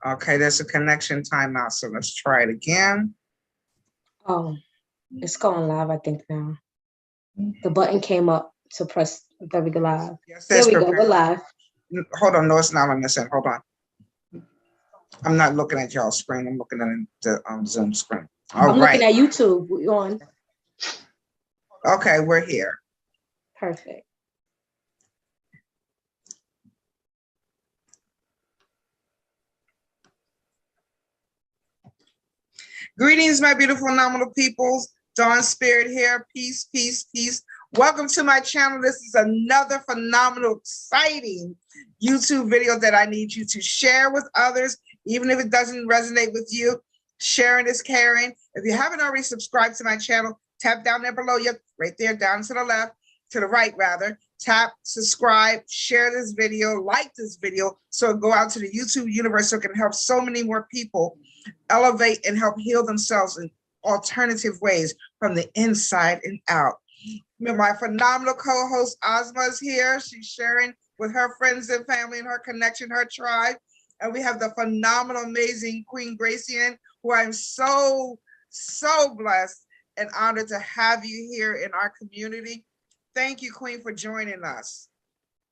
Okay, there's a connection timeout, so let's try it again. Oh, it's going live, I think now. The button came up to press that we go live. Yes, there we go, we're live. Hold on, no, it's not on this end. Hold on. I'm not looking at y'all's screen. I'm looking at the Zoom screen. I'm looking at YouTube. We're on. Okay, we're here. Perfect. Greetings, my beautiful, phenomenal peoples. Dawn Spirit here. Peace, peace, peace. Welcome to my channel. This is another phenomenal, exciting YouTube video that I need you to share with others, even if it doesn't resonate with you. Sharing is caring. If you haven't already subscribed to my channel, tap down there below you, right there, down to the left, to the right rather. Tap, subscribe, share this video, like this video, so it go out to the YouTube universe so it can help so many more people elevate and help heal themselves in alternative ways from the inside and out. My phenomenal co-host Ozma is here. She's sharing with her friends and family and her connection, her tribe. And we have the phenomenal, amazing Queen Gracian, who I'm so blessed and honored to have you here in our community. Thank you, Queen, for joining us.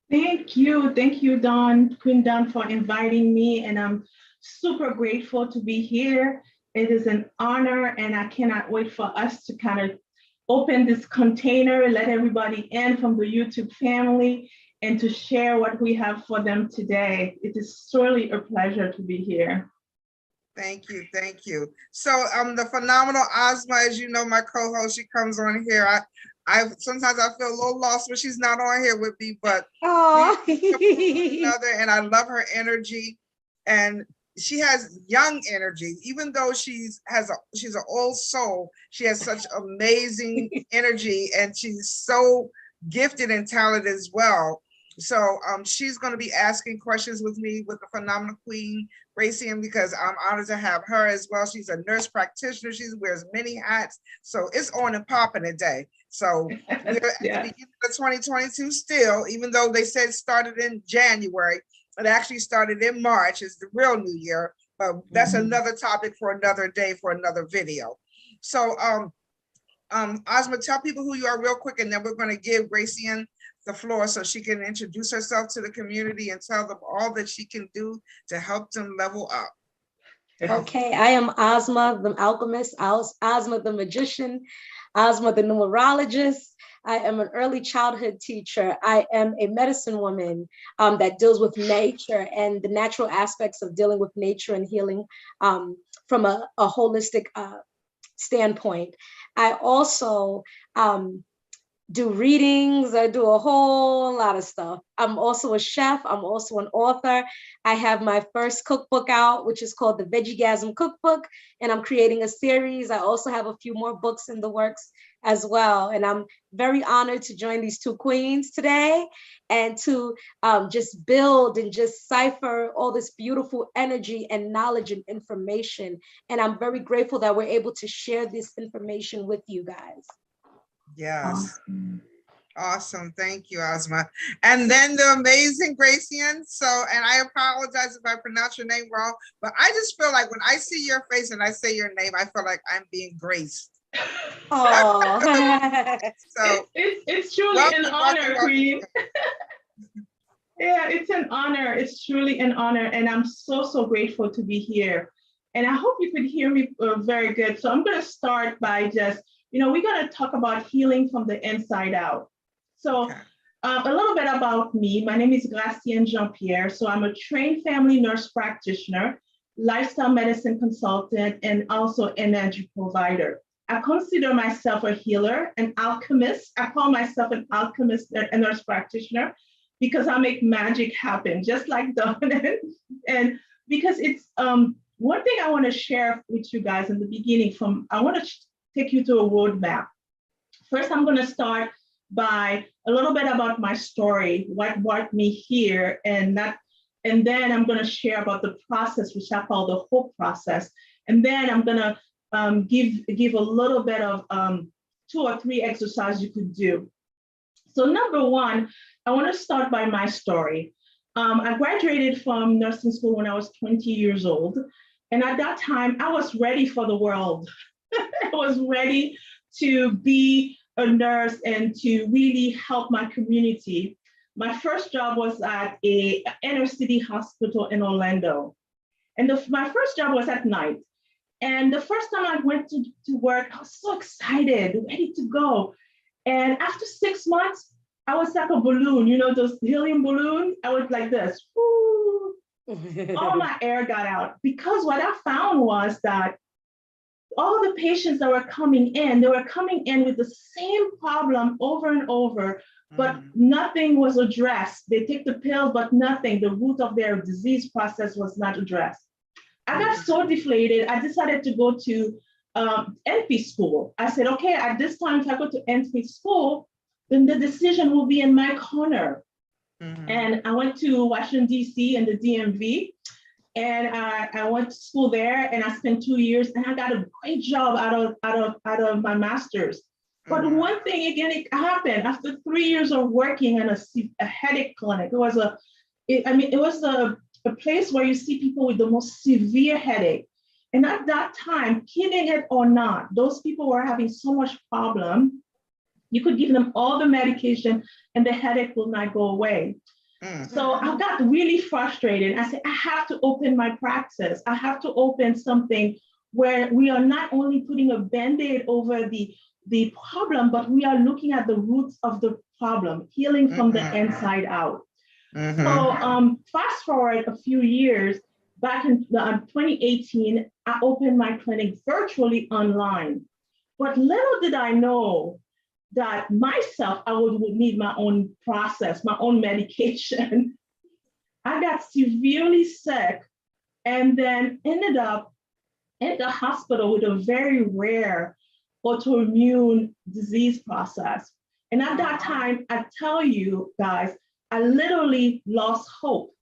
Thank you, Dawn, Queen Dawn, for inviting me, and I'm super grateful to be here. It is an honor, and I cannot wait for us to kind of open this container, let everybody in from the YouTube family, and to share what we have for them today. It is truly a pleasure to be here. Thank you, thank you. So the phenomenal Ozma, as you know, my co-host, she comes on here. I sometimes I feel a little lost when she's not on here with me, but and I love her energy, and she has young energy. Even though she's an old soul, she has such amazing energy, and she's so gifted and talented as well. So she's going to be asking questions with me with the phenomenal Queen Gracian, because I'm honored to have her as well. She's a nurse practitioner. She wears many hats. So it's on and popping today. So we're at the beginning of 2022 still, even though they said it started in January, it actually started in March. It's the real new year, but that's another topic for another day, for another video. So Ozma, tell people who you are real quick, and then we're going to give Gracian the floor so she can introduce herself to the community and tell them all that she can do to help them level up. Okay, I am Ozma, the alchemist, Ozma, the magician, Ozma, the numerologist. I am an early childhood teacher. I am a medicine woman that deals with nature and the natural aspects of dealing with nature and healing from a holistic standpoint. I also do readings. I do a whole lot of stuff. I'm also a chef. I'm also an author. I have my first cookbook out, which is called the Vegigasm Cookbook, and I'm creating a series. I also have a few more books in the works as well. And I'm very honored to join these two queens today and to just build and just cipher all this beautiful energy and knowledge and information. And I'm very grateful that we're able to share this information with you guys. Yes. Awesome. Thank you, Ozma. And then the amazing Gracian. So, and I apologize if I pronounce your name wrong, but I just feel like when I see your face and I say your name, I feel like I'm being graced. Oh. So it's truly an honor, Queen. Yeah, it's an honor. It's truly an honor. And I'm so grateful to be here. And I hope you could hear me very good. So I'm going to start by just, we're going to talk about healing from the inside out. So a little bit about me. My name is Gracian Jean-Pierre. So I'm a trained family nurse practitioner, lifestyle medicine consultant, and also energy provider. I consider myself a healer, an alchemist. I call myself an alchemist and a nurse practitioner because I make magic happen, just like Dawn. And because it's one thing I want to share with you guys in the beginning I want to take you to a roadmap. First, I'm going to start by a little bit about my story, what brought me here, and then I'm going to share about the process, which I call the hope process. And then I'm going to give a little bit of 2 or 3 exercises you could do. So number one, I want to start by my story. I graduated from nursing school when I was 20 years old. And at that time, I was ready for the world. I was ready to be a nurse and to really help my community. My first job was at a inner city hospital in Orlando. And my first job was at night. And the first time I went to work, I was so excited, ready to go. And after 6 months, I was like a balloon, you know, those helium balloons. I was like this, whoo, all my air got out. Because what I found was that all the patients that were coming in, they were coming in with the same problem over and over, but nothing was addressed. They take the pill, but nothing. The root of their disease process was not addressed. I got so deflated, I decided to go to NP school. I said, okay, at this time, if I go to NP school, then the decision will be in my corner. And I went to Washington, D.C. and the DMV, and I went to school there, and I spent 2 years, and I got a great job out of my master's. But one thing, again, it happened after 3 years of working in a headache clinic. It was a place where you see people with the most severe headache. And at that time, kidding it or not, those people were having so much problem. You could give them all the medication and the headache will not go away. So I got really frustrated. I said, I have to open my practice. I have to open something where we are not only putting a Band-Aid over the problem, but we are looking at the roots of the problem, healing from the inside out. So fast forward a few years, back in 2018, I opened my clinic virtually online. But little did I know that myself, I would need my own process, my own medication. I got severely sick and then ended up in the hospital with a very rare autoimmune disease process. And at that time, I tell you guys, I literally lost hope.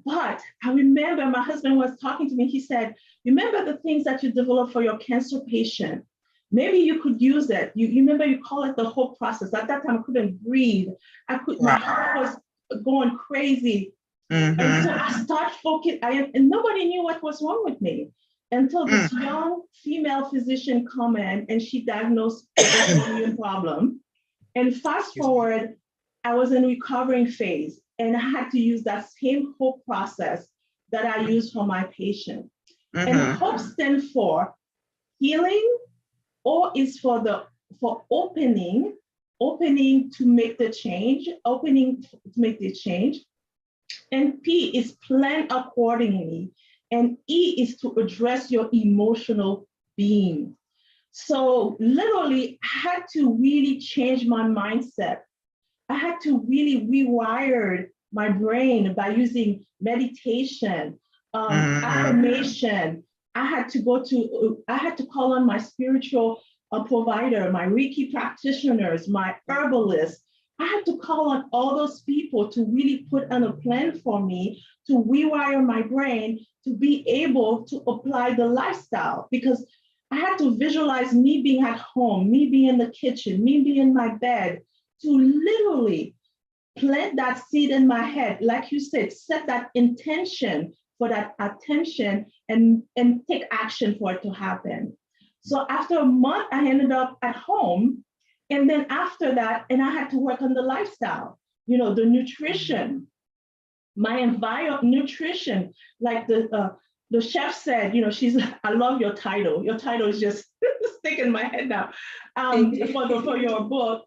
But I remember my husband was talking to me. He said, remember the things that you developed for your cancer patient. Maybe you could use it. You remember you call it the hope process. At that time, I couldn't breathe. My heart was going crazy. And so I started focusing, and nobody knew what was wrong with me until this young female physician come in and she diagnosed an autoimmune problem. And fast forward, I was in recovering phase and I had to use that same hope process that I used for my patient. And hope stands for healing, O is for opening to make the change, And P is plan accordingly. And E is to address your emotional being. So literally, I had to really change my mindset. I had to really rewire my brain by using meditation, affirmation. I had to call on my spiritual provider, my Reiki practitioners, my herbalists. I had to call on all those people to really put on a plan for me to rewire my brain to be able to apply the lifestyle, because I had to visualize me being at home, me being in the kitchen, me being in my bed, to literally plant that seed in my head. Like you said, set that intention for that attention and take action for it to happen. So after a month, I ended up at home. And then after that, and I had to work on the lifestyle, the nutrition, my nutrition, like the chef said, I love your title. Your title is just sticking in my head now for your book.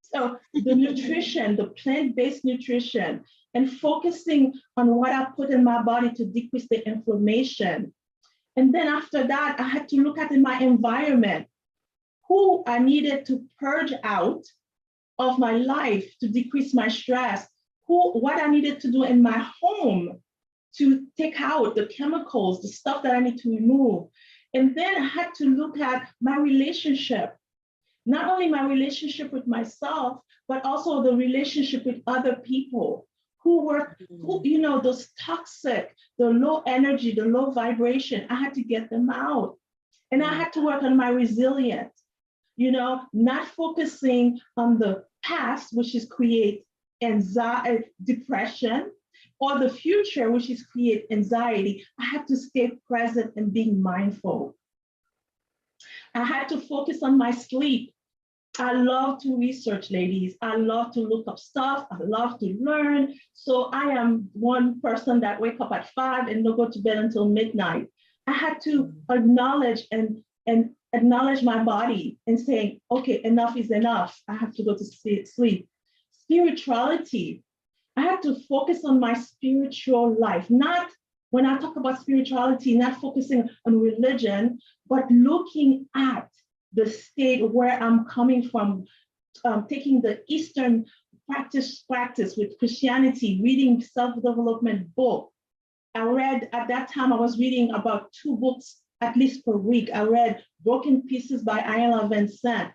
So the nutrition, the plant-based nutrition, and focusing on what I put in my body to decrease the inflammation. And then after that, I had to look at in my environment, who I needed to purge out of my life to decrease my stress, what I needed to do in my home to take out the chemicals, the stuff that I need to remove. And then I had to look at my relationship, not only my relationship with myself, but also the relationship with other people those toxic, the low energy, the low vibration. I had to get them out. And I had to work on my resilience, not focusing on the past, which is create anxiety, depression, or the future, which is create anxiety, I had to stay present and being mindful. I had to focus on my sleep. I love to research, ladies. I love to look up stuff. I love to learn. So I am one person that wake up at 5 and don't go to bed until midnight. I had to acknowledge and acknowledge my body and saying, okay, enough is enough. I have to go to sleep. Spirituality. I had to focus on my spiritual life. Not, when I talk about spirituality, not focusing on religion, but looking at the state where I'm coming from, taking the Eastern practice with Christianity, reading self-development book. I read, at that time, I was reading about 2 books at least per week. I read Broken Pieces by Iyanla Vanzant,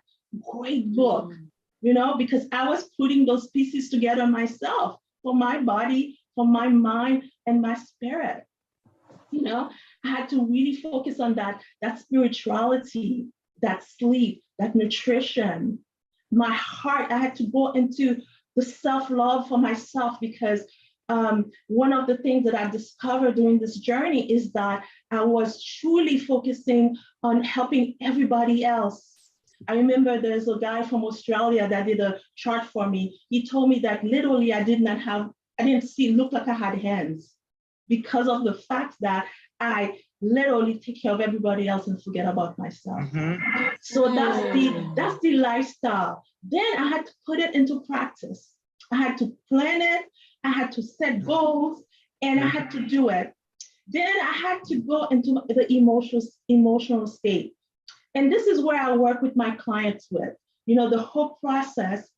great book, you know, because I was putting those pieces together myself for my body, for my mind, and my spirit. You know, I had to really focus on that spirituality, that sleep, that nutrition, my heart. I had to go into the self-love for myself, because one of the things that I discovered during this journey is that I was truly focusing on helping everybody else. I remember there's a guy from Australia that did a chart for me. He told me that literally I didn't look like I had hands, because of the fact that I literally take care of everybody else and forget about myself. Mm-hmm. So that's the lifestyle. Then I had to put it into practice. I had to plan it. I had to set goals, and I had to do it. Then I had to go into the emotional state. And this is where I work with my clients with, you know, the whole process.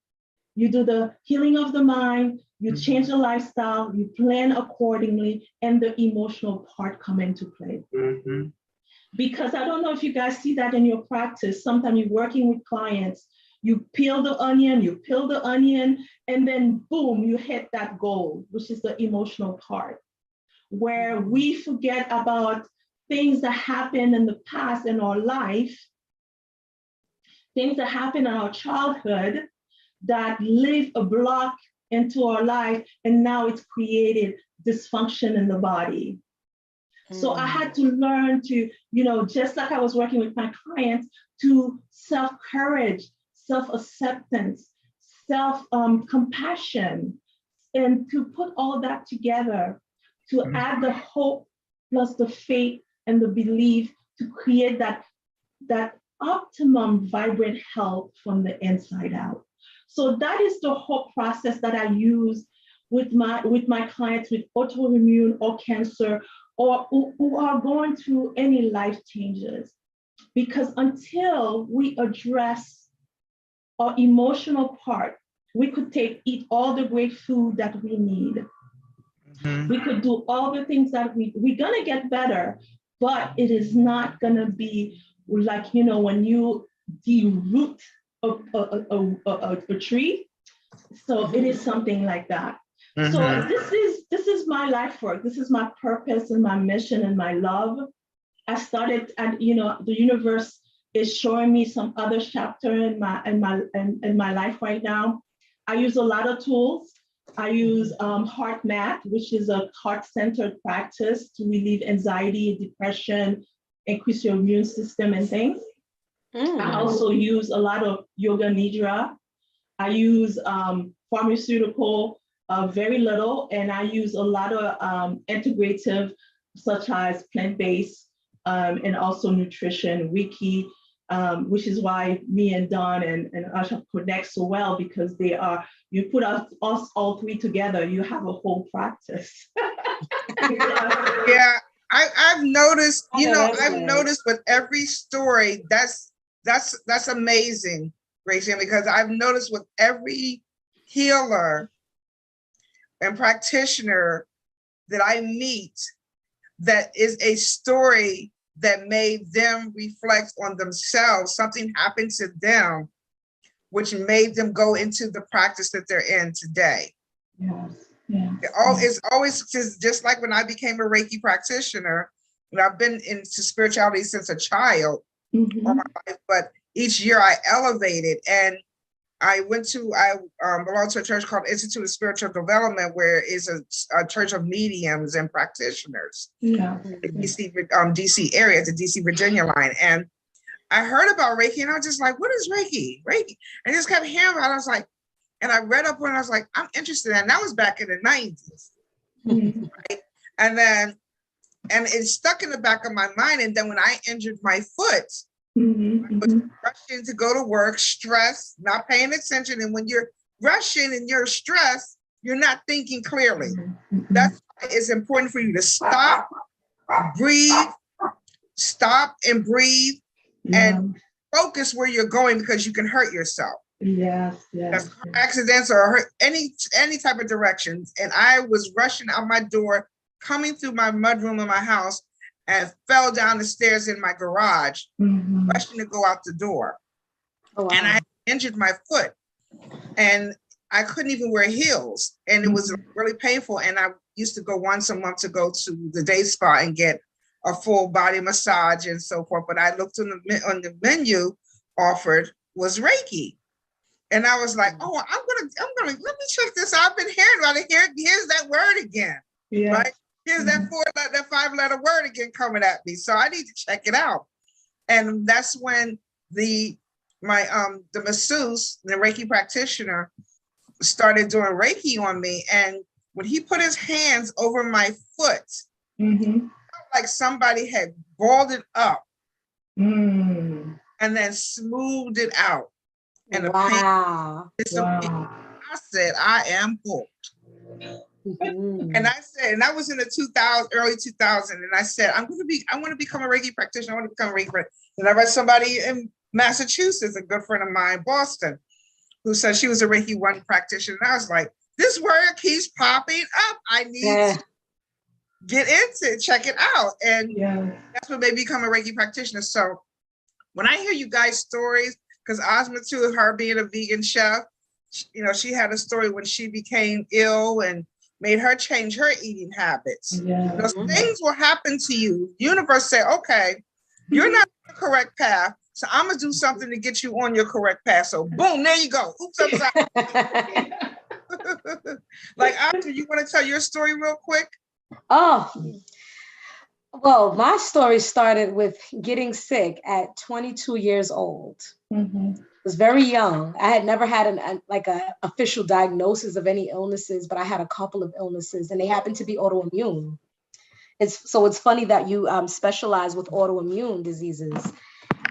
You do the healing of the mind, you change the lifestyle, you plan accordingly, and the emotional part come into play. Mm-hmm. Because I don't know if you guys see that in your practice. Sometimes you're working with clients, you peel the onion, and then boom, you hit that goal, which is the emotional part, where we forget about things that happened in the past in our life, things that happened in our childhood, that leave a block into our life, and now it's created dysfunction in the body. So I had to learn to, you know, just like I was working with my clients, to self-courage, self-acceptance, self-compassion, and to put all that together, to add the hope plus the faith and the belief to create that optimum vibrant health from the inside out. So that is the whole process that I use with my clients with autoimmune or cancer, or who are going through any life changes. Because until we address our emotional part, we could eat all the great food that we need. Mm-hmm. We could do all the things that we're gonna get better, but it is not gonna be like, you know, when you de-root a tree. So it is something like that. Mm-hmm. So this is my life work. This is my purpose and my mission and my love. I started, and you know, the universe is showing me some other chapter in my life right now. I use a lot of tools. I use HeartMath, which is a heart-centered practice to relieve anxiety, depression, increase your immune system and things. I also use a lot of yoga nidra. I use pharmaceutical, very little, and I use a lot of integrative, such as plant-based, and also nutrition, Reiki, which is why me and Dawn and Asha connect so well, because you put us all three together, you have a whole practice. Yeah, I've noticed, I've noticed with every story, that's amazing, Gracie, because I've noticed with every healer and practitioner that I meet, that is a story that made them reflect on themselves. Something happened to them, which made them go into the practice that they're in today. Yes. Yes. It's always just like when I became a Reiki practitioner, and I've been into spirituality since a child all my life, but each year I elevated. And I belong to a church called Institute of Spiritual Development, where it's a church of mediums and practitioners. Yeah. DC area, the DC Virginia line. And I heard about Reiki and I was just like, what is Reiki? Reiki. And I just kept hearing about it. I was like, and I read up on it, I was like, I'm interested. And that was back in the 90s. Mm-hmm. Right? And it stuck in the back of my mind. And then when I injured my foot, I was rushing to go to work, stressed, not paying attention. And when you're rushing and you're stressed, you're not thinking clearly. That's why it's important for you to stop, breathe, and focus where you're going, because you can hurt yourself. Yes. Accidents or hurt any type of directions. And I was rushing out my door, coming through my mudroom in my house, and fell down the stairs in my garage, rushing to go out the door. Oh, wow. And I injured my foot, and I couldn't even wear heels, and it was really painful. And I used to go once a month to go to the day spa and get a full body massage and so forth. But I looked on the menu offered was Reiki. And I was like, oh, I'm gonna let me check this out. I've been hearing about it. Here's that word again. Yeah. Right? Here's that 5-letter word again coming at me. So I need to check it out. And that's when the masseuse, the Reiki practitioner, started doing Reiki on me. And when he put his hands over my foot, like somebody had balled it up and then smoothed it out. And the pain disappeared. I said, I am hooked. And I said, and that was in the early 2000s. And I said, I want to become a Reiki practitioner. I want to become a Reiki practitioner. And I read somebody in Massachusetts, a good friend of mine, Boston, who said she was a Reiki 1 practitioner. And I was like, this word keeps popping up. I need to get into it, check it out. And that's what made me become a Reiki practitioner. So when I hear you guys' stories, because Ozma too, her being a vegan chef, she had a story when she became ill and made her change her eating habits. Those things will happen to you. Universe say, okay, you're not on the correct path, so I'm gonna do something to get you on your correct path. So boom, there you go. Oops, I'm sorry. Like, Ozma, you want to tell your story real quick? Oh, well, my story started with getting sick at 22 years old. I was very young. I had never had an official diagnosis of any illnesses, but I had a couple of illnesses, and they happened to be autoimmune. It's funny that you specialize with autoimmune diseases.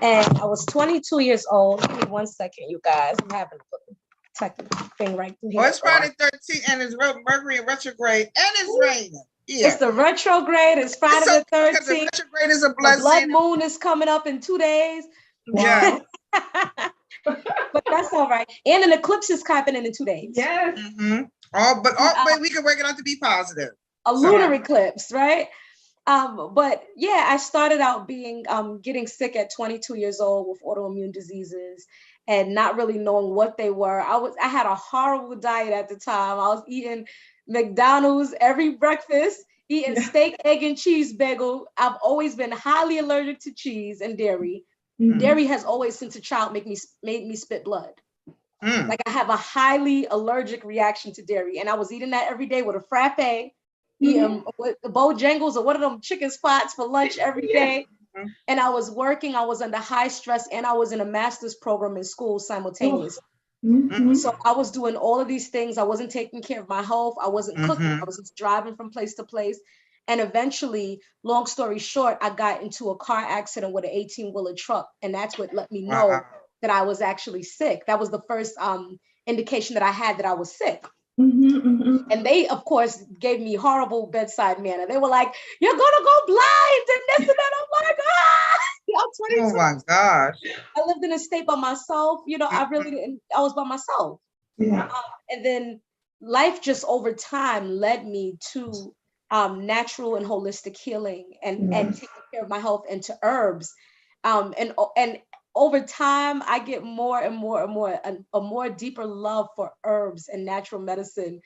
And I was 22 years old. Give me 1 second, you guys. I'm having a technical thing right here. Well, it's Friday 13th, and it's Mercury in retrograde, and it's raining. Yeah. It's the retrograde. It's Friday the 13th. The retrograde is a blessing. The blood moon is coming up in 2 days. Yeah. But that's all right. And an eclipse is happening in 2 days. Yes. But we can work it out to be positive. A lunar eclipse, right? But yeah, I started out getting sick at 22 years old with autoimmune diseases and not really knowing what they were. I had a horrible diet at the time. I was eating McDonald's every breakfast, eating steak, egg, and cheese bagel. I've always been highly allergic to cheese and dairy. Dairy has always, since a child, made me spit blood. Like, I have a highly allergic reaction to dairy, and I was eating that every day with a frappe, eating with the Bojangles or one of them chicken spots for lunch every day. And I was working. I was under high stress, and I was in a master's program in school simultaneously. So I was doing all of these things. I wasn't taking care of my health. I wasn't cooking. I was just driving from place to place. And eventually, long story short, I got into a car accident with an 18-wheeler truck. And that's what let me know that I was actually sick. That was the first indication that I had that I was sick. And they, of course, gave me horrible bedside manner. They were like, you're going to go blind and this and that. I'm like, I'm 22. Oh my gosh. I lived in a state by myself. I was by myself. Yeah. And then life just over time led me to natural and holistic healing and taking care of my health and to herbs. And over time, I get more and more and more, a more deeper love for herbs and natural medicine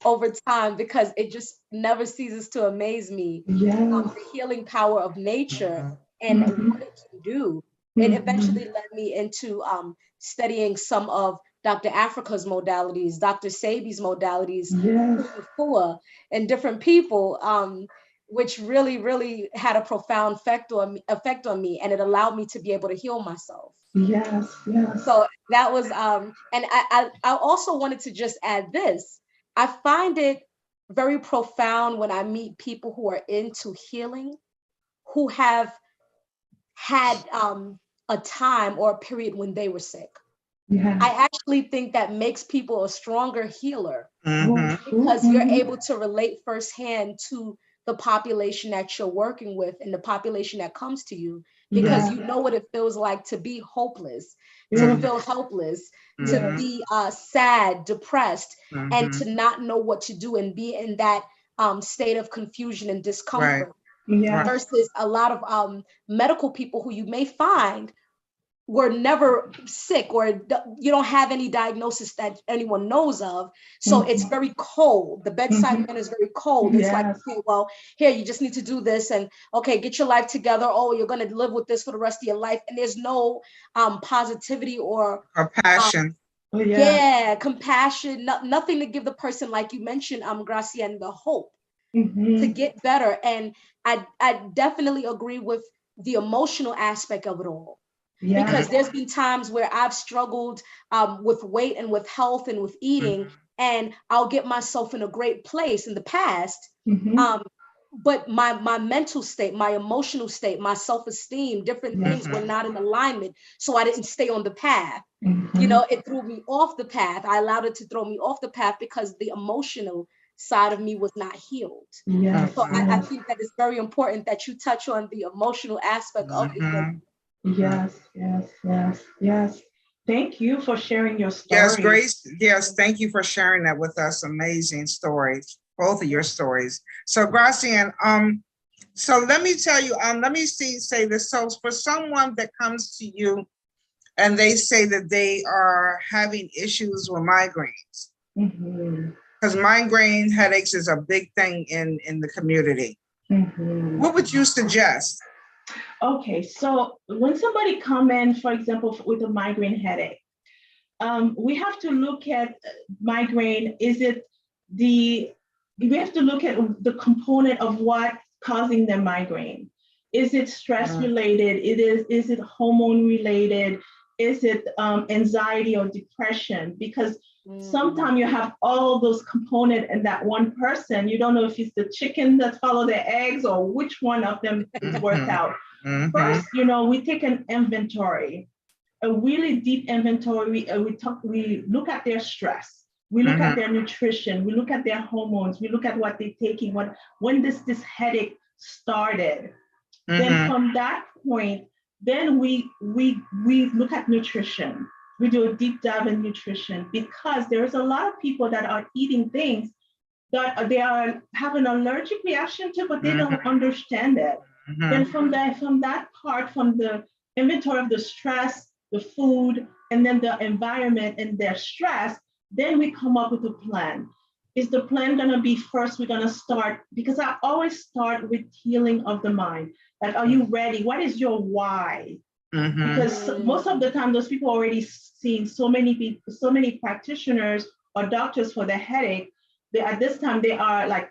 over time, because it just never ceases to amaze me. The healing power of nature and what it can do. It eventually led me into studying some of Dr. Africa's modalities, Dr. Sebi's modalities, Yes. and different people, which really, really had a profound effect on me, and it allowed me to be able to heal myself. Yes, yes. So that was, and I also wanted to just add this. I find it very profound when I meet people who are into healing, who have had a time or a period when they were sick. Yeah. I actually think that makes people a stronger healer, because Mhm. you're able to relate firsthand to the population that you're working with and the population that comes to you, because you know what it feels like to be hopeless, to feel helpless, to be sad, depressed, and to not know what to do and be in that state of confusion and discomfort. Yeah. Versus a lot of medical people who you may find were never sick, or you don't have any diagnosis that anyone knows of. So it's very cold. The bedside manner is very cold. It's like, okay, well, here, you just need to do this, and okay, get your life together. Oh, you're going to live with this for the rest of your life. And there's no positivity or passion. Compassion, nothing to give the person, like you mentioned, Gracian, the hope to get better. And I definitely agree with the emotional aspect of it all. Because there's been times where I've struggled with weight and with health and with eating, and I'll get myself in a great place in the past. But my mental state, my emotional state, my self-esteem, different things were not in alignment. So I didn't stay on the path. You know, it threw me off the path. I allowed it to throw me off the path because the emotional side of me was not healed. So I think that it's very important that you touch on the emotional aspect of the healing. Yes. Thank you for sharing your story. Yes, Grace. Yes, thank you for sharing that with us. Amazing stories, both of your stories. So, Gracian, so let me tell you, let me say this. So, for someone that comes to you and they say that they are having issues with migraines, because migraine headaches is a big thing in the community. What would you suggest? Okay, so when somebody come in, for example, with a migraine headache, we have to look at migraine. We have to look at the component of what's causing the migraine. Is it stress related? Is it hormone related? Is it anxiety or depression? Because sometimes you have all those components in that one person. You don't know if it's the chicken that follow the eggs or which one of them is worked out. First, we take an inventory, a really deep inventory. We look at their stress. We look at their nutrition. We look at their hormones. We look at what they're taking. When this headache started. Then from that point, then we look at nutrition. We do a deep dive in nutrition, because there's a lot of people that are eating things that they are having an allergic reaction to, but they don't understand it. Then from that part, from the inventory of the stress, the food, and then the environment and their stress, then we come up with a plan. Is the plan going to be, first we're going to start, because I always start with healing of the mind. Like, are you ready? What is your why? Because most of the time, those people already seen so many practitioners or doctors for the headache. At this time, they are like,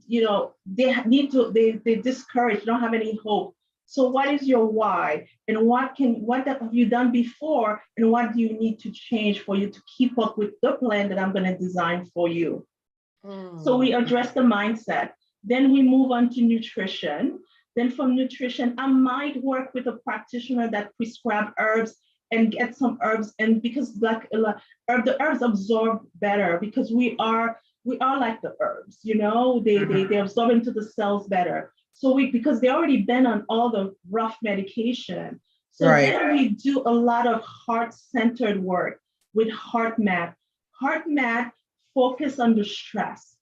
they're discouraged, don't have any hope. So what is your why? And what have you done before? And what do you need to change for you to keep up with the plan that I'm going to design for you? So we address the mindset. Then we move on to nutrition. Then from nutrition, I might work with a practitioner that prescribe herbs and get some herbs. And because the herbs absorb better, because we are like the herbs, they absorb into the cells better. So because they already been on all the rough medication. So then we do a lot of heart-centered work with HeartMath. HeartMath focus on the stress,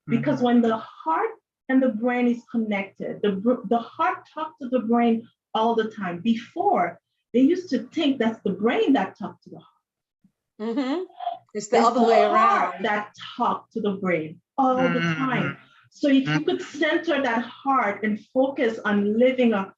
because when the heart and the brain is connected, the heart talks to the brain all the time. Before, they used to think that's the brain that talked to the heart. It's the other way around. That talk to the brain all the time. So if you could center that heart and focus on living a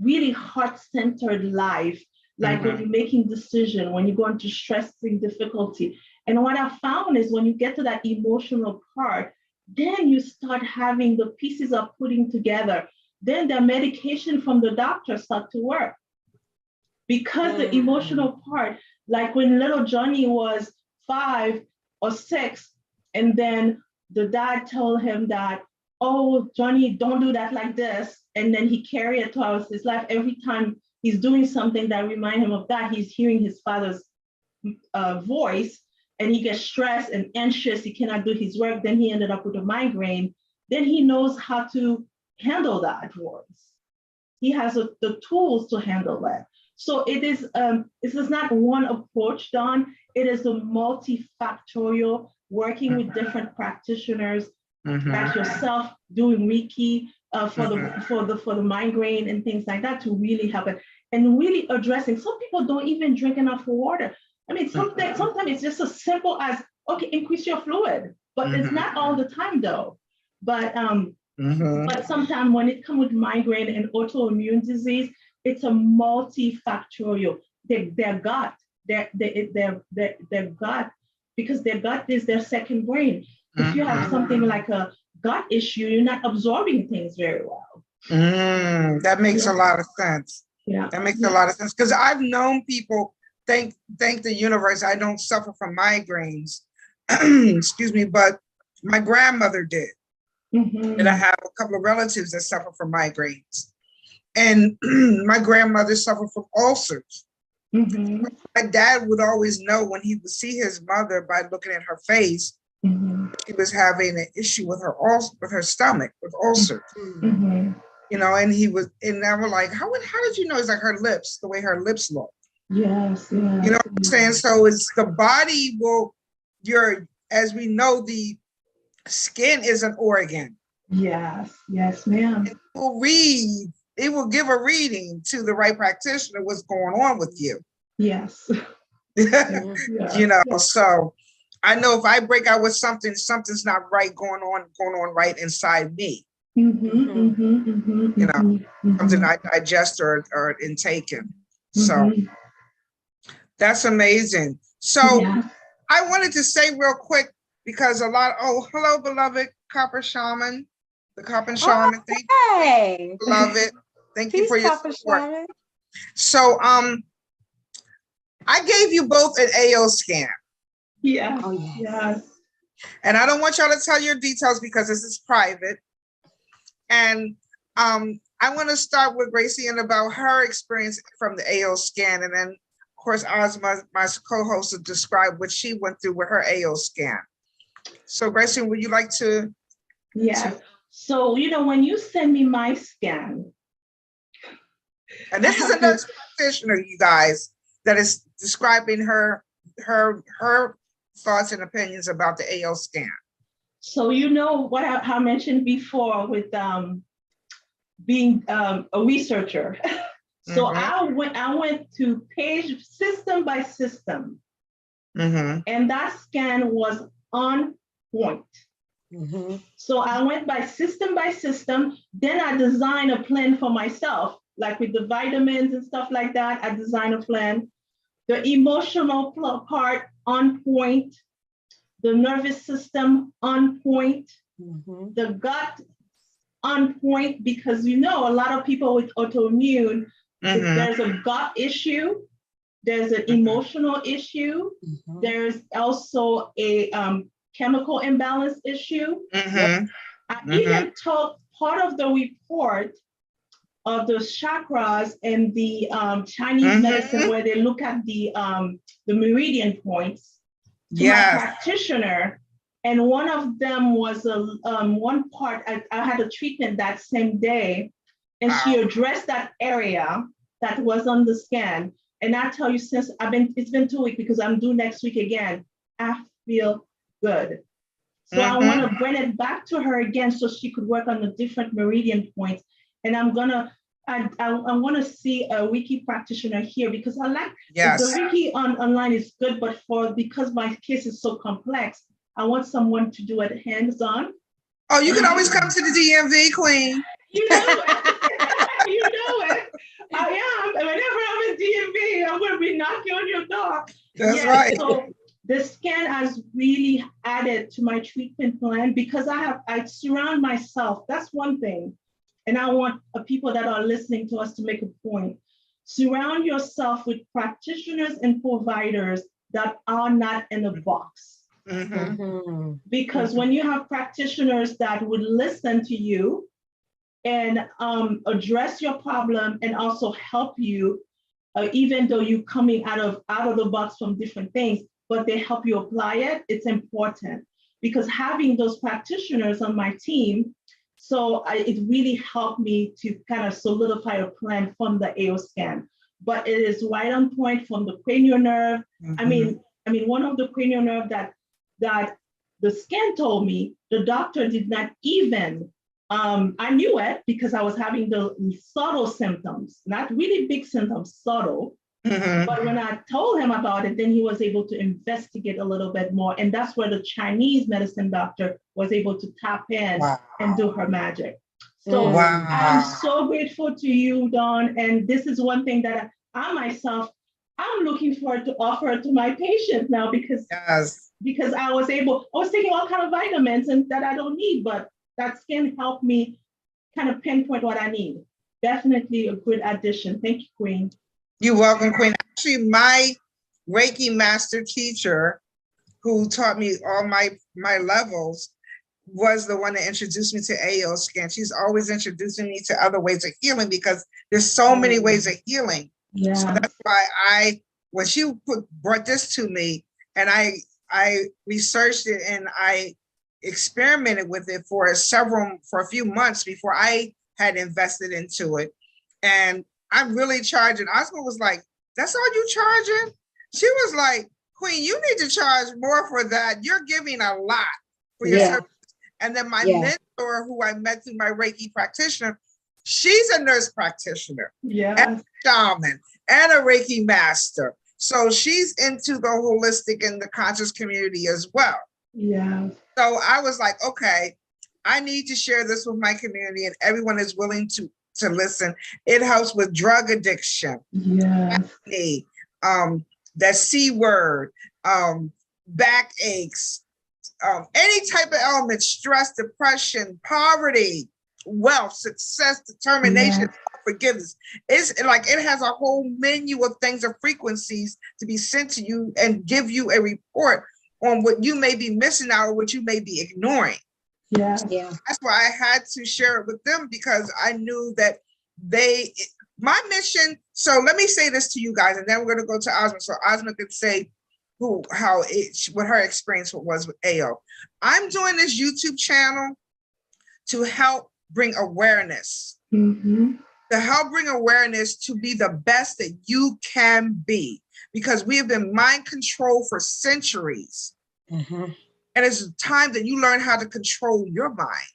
really heart-centered life, like when you're making decision, when you go into stressing difficulty. And what I found is when you get to that emotional part, then you start having the pieces of putting together. Then the medication from the doctor start to work. Because the emotional part, like when little Johnny was 5 or 6, and then the dad told him that, oh, Johnny, don't do that like this. And then he carried it throughout his life. Every time he's doing something that reminds him of that, he's hearing his father's voice, and he gets stressed and anxious. He cannot do his work. Then he ended up with a migraine. Then he knows how to handle that voice. He has the tools to handle that. So it is not one approach, Dawn. It is a multifactorial, working with different practitioners, like yourself, doing Reiki for the migraine and things like that to really help it. And really addressing, some people don't even drink enough water. I mean, sometimes it's just as simple as, okay, increase your fluid, but it's not all the time though. But sometimes when it comes with migraine and autoimmune disease, it's a multifactorial. Their gut, because their gut is their second brain. If you have something like a gut issue, you're not absorbing things very well. That makes a lot of sense. Yeah, that makes a lot of sense, because I've known people. Thank the universe, I don't suffer from migraines. Excuse me, but my grandmother did, and I have a couple of relatives that suffer from migraines. And my grandmother suffered from ulcers. My dad would always know when he would see his mother by looking at her face, she was having an issue with her stomach, with ulcers. You know, and I was like, how did you know? It's like her lips, the way her lips look. Yes. You know what I'm saying? So it's the body as we know, the skin is an organ. Yes, ma'am. It will give a reading to the right practitioner what's going on with you. Yes. You know, so I know if I break out with something's not right going on right inside me. You know, something I digest or intake in. So that's amazing. So I wanted to say real quick, because hello, beloved Copper Shaman, the Copper Shaman. Thank you, beloved. Thank you for your support. Shaman. So I gave you both an AO scan. Yeah. Oh, yes. And I don't want y'all to tell your details because this is private. And I want to start with Gracie and about her experience from the AO scan, and then of course Ozma, my co-host, will describe what she went through with her AO scan. So Gracie, would you like to? Yeah. So, you know, when you send me my scan. And this is a nurse practitioner, you guys, that is describing her thoughts and opinions about the AO scan. So, you know what I mentioned before with being a researcher. So I went to page system by system, and that scan was on point. So I went by system, then I designed a plan for myself, like with the vitamins and stuff like that. I designed a plan. The emotional part on point, the nervous system on point, the gut on point, because you know a lot of people with autoimmune, there's a gut issue, there's an emotional issue, there's also a chemical imbalance issue. I even took part of the report of the chakras and the Chinese medicine, where they look at the meridian points, to my practitioner. And one of them was one part, I had a treatment that same day, and she addressed that area that was on the scan. And I tell you, since it's been 2 weeks, because I'm due next week again, I feel good. So I want to bring it back to her again so she could work on the different meridian points. And I want to see a Reiki practitioner here, because I like the Reiki online is good, but because my case is so complex, I want someone to do it hands-on. Oh, you can always come to the DMV, Queen. You know it. You know it. I am. Whenever I'm in DMV, be knocking on your door. That's right. So the scan has really added to my treatment plan because I surround myself. That's one thing. And I want people that are listening to us to make a point. Surround yourself with practitioners and providers that are not in a box. Because when you have practitioners that would listen to you and address your problem and also help you, even though you're coming out of the box from different things, but they help you apply it, it's important. Because having those practitioners on my team, it really helped me to kind of solidify a plan from the AO scan. But it is right on point from the cranial nerve. I mean, one of the cranial nerve that the scan told me, the doctor did not even, I knew it because I was having the subtle symptoms, not really big symptoms, subtle. But when I told him about it, then he was able to investigate a little bit more. And that's where the Chinese medicine doctor was able to tap in and do her magic. So I'm so grateful to you, Dawn. And this is one thing that I myself, I'm looking forward to offer to my patients now because I was taking all kinds of vitamins and that I don't need, but that scan helped me kind of pinpoint what I need. Definitely a good addition. Thank you, Queen. You're welcome, Queen. Actually, my Reiki master teacher who taught me all my levels was the one that introduced me to AO scan. She's always introducing me to other ways of healing because there's so many ways of healing. Yeah. So that's why when she brought this to me and I researched it and I experimented with it for a few months before I had invested into it. And I'm really charging. Ozma was like, that's all you charging? She was like, Queen, you need to charge more for that. You're giving a lot for your service. And then my mentor, who I met through my Reiki practitioner, she's a nurse practitioner, and a shaman, and a Reiki master. So she's into the holistic and the conscious community as well. Yeah. So I was like, okay, I need to share this with my community, and everyone is willing to listen. It helps with drug addiction, the C word, backaches, any type of element, stress, depression, poverty, wealth, success, determination, forgiveness. It's like it has a whole menu of things or frequencies to be sent to you and give you a report on what you may be missing out or what you may be ignoring. Yeah. That's why I had to share it with them because I knew that my mission. So let me say this to you guys, and then we're going to go to Ozma. So Ozma could say what her experience was with AO. I'm doing this YouTube channel to help bring awareness, to help bring awareness to be the best that you can be, because we have been mind controlled for centuries. And it's time that you learn how to control your mind,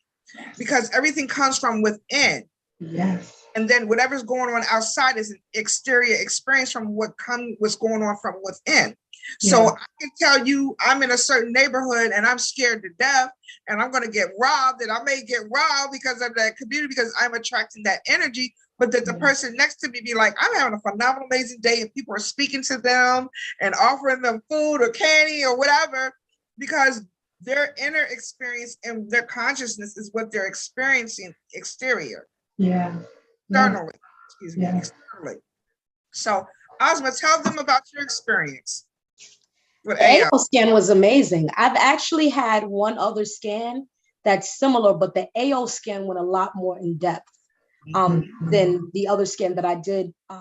because everything comes from within. Yes. And then whatever's going on outside is an exterior experience from what's going on from within. So I can tell you I'm in a certain neighborhood and I'm scared to death and I'm going to get robbed, and I may get robbed because of that community, because I'm attracting that energy. But that the person next to me be like, I'm having a phenomenal, amazing day, and people are speaking to them and offering them food or candy or whatever, because their inner experience and their consciousness is what they're experiencing exterior. Externally. Excuse me, externally. So Ozma, tell them about your experience. The AO scan was amazing. I've actually had one other scan that's similar, but the AO scan went a lot more in depth than the other scan that I did a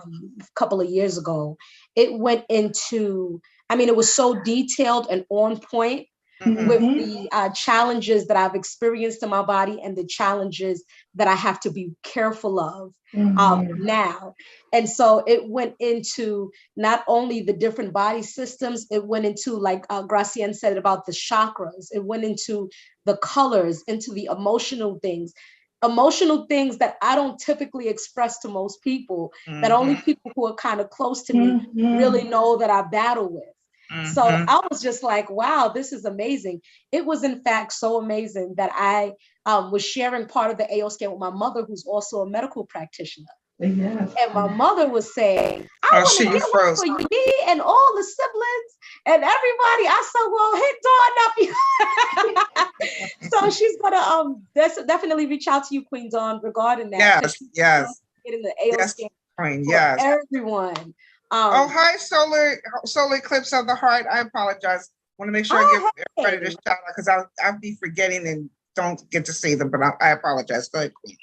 couple of years ago. It went into, it was so detailed and on point with the challenges that I've experienced in my body and the challenges that I have to be careful of now. And so it went into not only the different body systems, it went into, like Gracienne said about the chakras, it went into the colors, into the emotional things that I don't typically express to most people, that only people who are kind of close to me really know that I battle with. So I was just like, wow, this is amazing. It was in fact so amazing that I was sharing part of the AO scan with my mother, who's also a medical practitioner. And my mother was saying, I I Oh, want to shit, you get one froze. for me and all the siblings and everybody. I said, well, hit Dawn up. So she's gonna definitely reach out to you, Queen Dawn, regarding that. Yes, yes, Getting the AO yes, scan Queen, for yes. everyone. Oh, hi, solar eclipse of the heart. I apologize. Want to make sure I give everybody this shout out because I'll be forgetting and don't get to see them, but I apologize. Go ahead, Queen.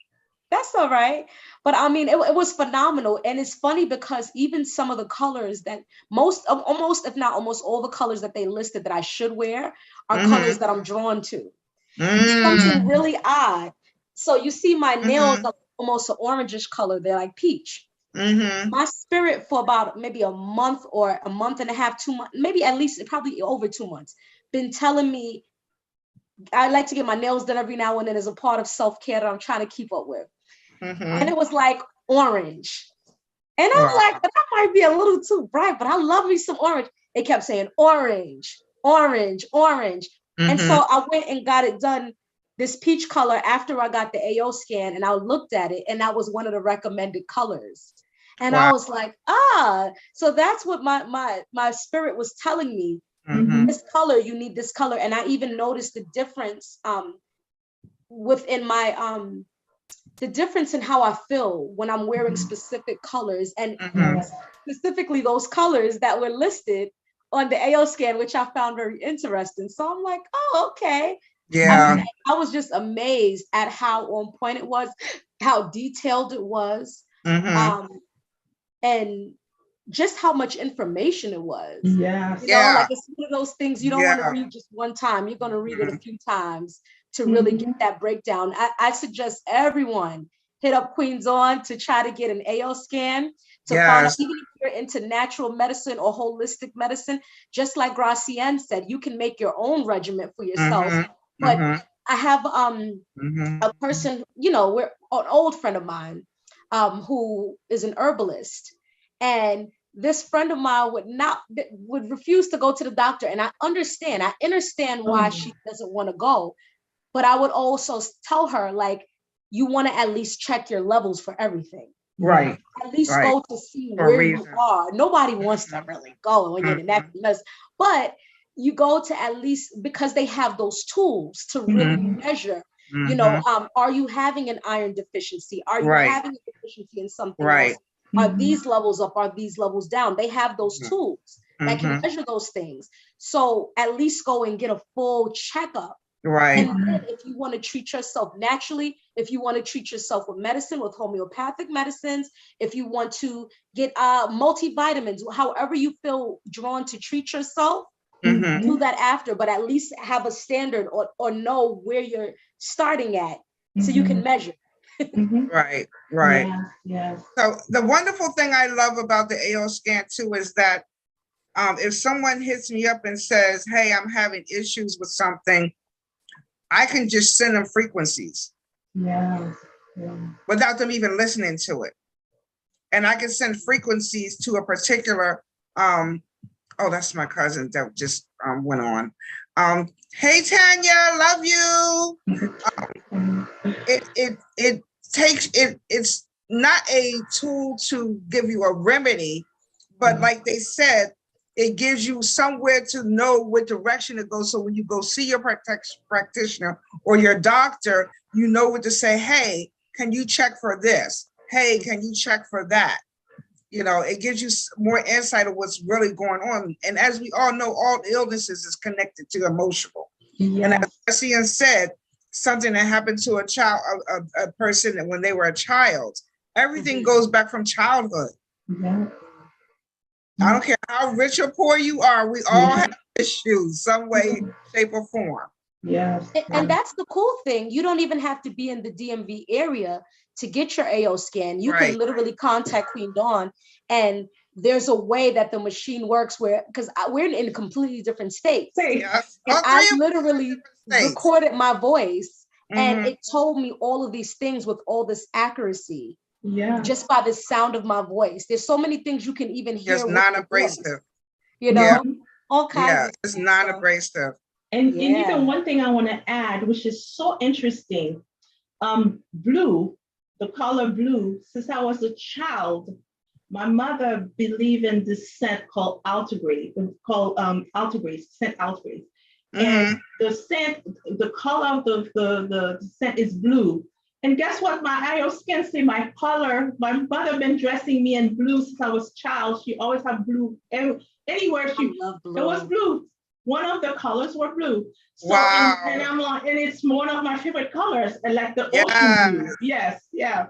That's all right. But I mean, it was phenomenal. And it's funny because even some of the colors that almost, if not almost all the colors that they listed that I should wear are colors that I'm drawn to. Something really odd. So you see my nails are almost an orangish color. They're like peach. My spirit for about maybe a month or a month and a half, 2 months, maybe at least probably over 2 months, been telling me I like to get my nails done every now and then as a part of self-care that I'm trying to keep up with. And it was like orange. And I'm like, that might be a little too bright, but I love me some orange. It kept saying orange, orange, orange. And so I went and got it done, this peach color, after I got the AO scan, and I looked at it, and that was one of the recommended colors. And I was like, so that's what my spirit was telling me. This color, you need this color. And I even noticed the difference within my the difference in how I feel when I'm wearing specific colors, and specifically those colors that were listed on the AO scan, which I found very interesting. So I'm like, oh, okay. Yeah. I mean, I was just amazed at how on point it was, how detailed it was, and just how much information it was. Yes. You know, like it's one of those things you don't want to read just one time. You're going to read it a few times to really get that breakdown. I suggest everyone hit up Queen Dawn to try to get an AO scan to find out, even if you're into natural medicine or holistic medicine, just like Gracienne said, you can make your own regimen for yourself. But I have a person, you know, we're an old friend of mine who is an herbalist, and this friend of mine would refuse to go to the doctor. And I understand why she doesn't want to go. But I would also tell her, like, you want to at least check your levels for everything. Right. At least go to see where you are. Nobody wants to really go when you're in that mess. But you go to at least, because they have those tools to really measure, you know, are you having an iron deficiency? Are you having a deficiency in something else? Are these levels up? Are these levels down? They have those tools that can measure those things. So at least go and get a full checkup. And then if you want to treat yourself naturally, if you want to treat yourself with medicine, with homeopathic medicines, if you want to get multivitamins, however you feel drawn to treat yourself, do that after, but at least have a standard or know where you're starting at so you can measure. Right. Yes. So the wonderful thing I love about the AO scan too is that if someone hits me up and says, hey, I'm having issues with something, I can just send them frequencies without them even listening to it. And I can send frequencies to a particular, oh, that's my cousin that just went on. Hey, Tanya, love you. It's not a tool to give you a remedy, but like they said, it gives you somewhere to know what direction to go. So when you go see your practitioner or your doctor, you know what to say. Hey, can you check for this? Hey, can you check for that? You know, it gives you more insight of what's really going on. And as we all know, all illnesses is connected to emotional. And as Gracienne said, something that happened to a child, a person when they were a child, everything goes back from childhood. I don't care how rich or poor you are, we all have issues some way, shape, or form. And that's the cool thing. You don't even have to be in the DMV area to get your AO scan. You can literally contact Queen Dawn, and there's a way that the machine works where, because we're in completely different states. And I literally recorded my voice and it told me all of these things with all this accuracy. Just by the sound of my voice. There's so many things you can even hear. It's non-abrasive. You know, all kinds of it's non-abrasive. And even one thing I want to add, which is so interesting, blue, the color blue, since I was a child, my mother believed in this scent called Altigrade, scent Altigrade. And the scent, the color of the scent is blue. And guess what? My IO skin say my color, my mother been dressing me in blue since I was a child. She always had blue. Anywhere she, it was blue. One of the colors were blue. So, wow. And I'm like, and it's one of my favorite colors, and like the ocean blue. Yes, yeah.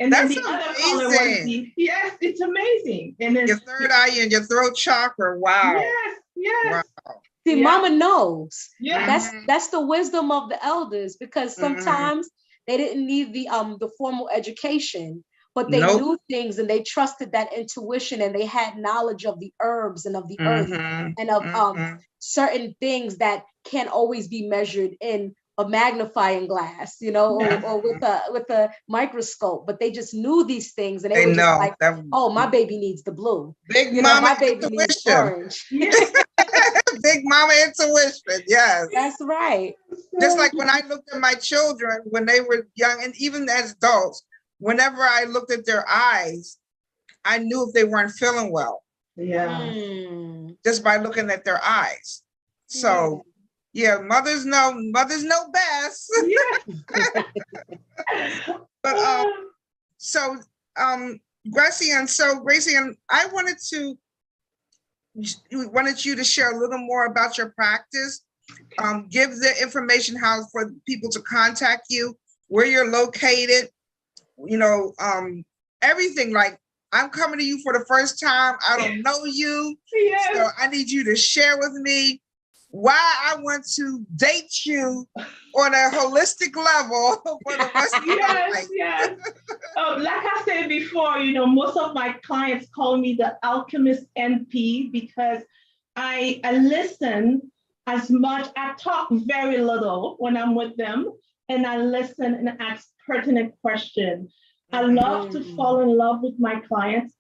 And that's then the amazing. other color was yes, it's amazing. And then your third eye and your throat chakra. Wow. Yes, yes. Wow. See, Mama knows. Yeah. That's the wisdom of the elders, because sometimes they didn't need the formal education, but they knew things and they trusted that intuition, and they had knowledge of the herbs and of the earth and of certain things that can't always be measured in a magnifying glass, you know, or with a microscope, but they just knew these things, and they were just like, oh, my baby needs the blue. Big Mama my baby needs orange. Big Mama intuition. Yes, that's right. Just like when I looked at my children when they were young, and even as adults, whenever I looked at their eyes, I knew if they weren't feeling well. Yeah. Just by looking at their eyes. So yeah, mothers know best. Yeah. But Gracianne, I wanted you to share a little more about your practice. Give the information how for people to contact you, where you're located, you know, everything. Like, I'm coming to you for the first time. I don't know you. Yes. So I need you to share with me why I want to date you on a holistic level for the rest of my life. Yes. Like I said before, you know, most of my clients call me the Alchemist NP because I listen as much. I talk very little when I'm with them, and I listen and ask pertinent questions. I love to fall in love with my clients.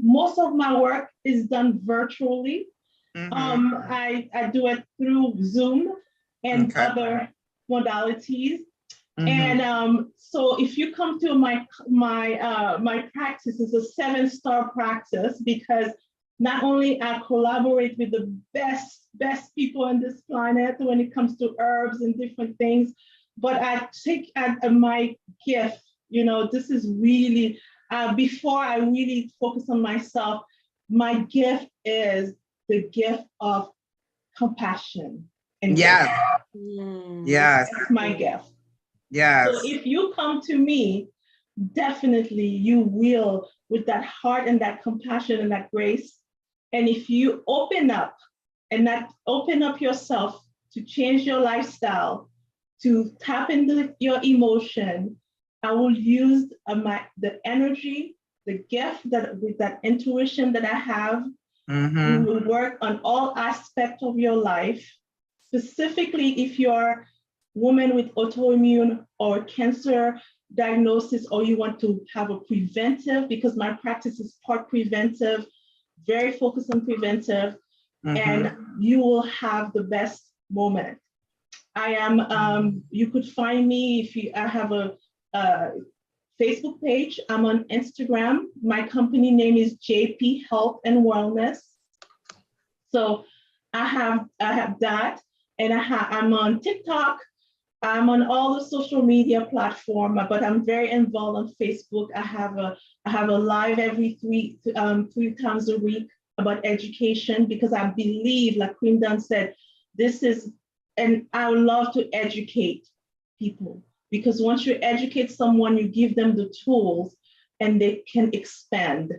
Most of my work is done virtually. I do it through Zoom and other modalities. And so if you come to my practice, it's a 7-star practice because not only I collaborate with the best people on this planet when it comes to herbs and different things, but I take my gift. You know, this is really, before I really focus on myself, my gift is the gift of compassion. And yes. Yes. That's my gift. Yes. So if you come to me, definitely you will, with that heart and that compassion and that grace. And if you open up yourself to change your lifestyle, to tap into your emotion, I will use the energy, the gift with that intuition that I have. We will work on all aspects of your life. Specifically, if you're a woman with autoimmune or cancer diagnosis, or you want to have a preventive, because my practice is part preventive, very focused on preventive, and you will have the best moment. I am, you could find me I have a Facebook page. I'm on Instagram. My company name is JP Health and Wellness. So I have that, and I'm on TikTok. I'm on all the social media platforms, but I'm very involved on Facebook. I have a live every three times a week about education, because I believe, like Queen Dunn said, and I would love to educate people. Because once you educate someone, you give them the tools and they can expand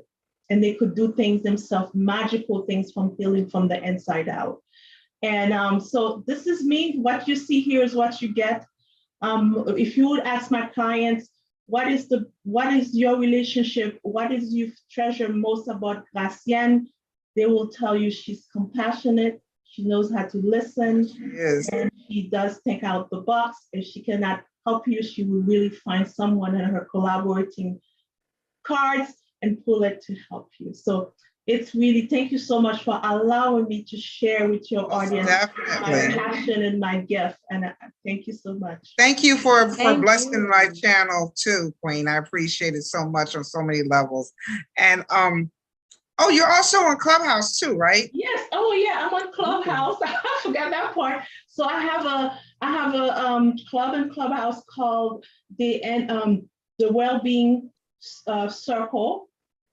and they could do things themselves, magical things from healing from the inside out. And so this is me. What you see here is what you get. If you would ask my clients, what is your relationship? What is you treasure most about Gracianne? They will tell you she's compassionate. She knows how to listen. Yes. And she does think out the box. If she cannot help you, she will really find someone in her collaborating cards and pull it to help you. So it's really, thank you so much for allowing me to share with your audience my passion and my gift. And thank you so much. Thank you for blessing you. my channel too, Queen. I appreciate it so much on so many levels. And oh, you're also on Clubhouse too, right? Yes. Oh yeah, I'm on Clubhouse. I forgot that part. So I have a club in Clubhouse called the Well-Being Circle.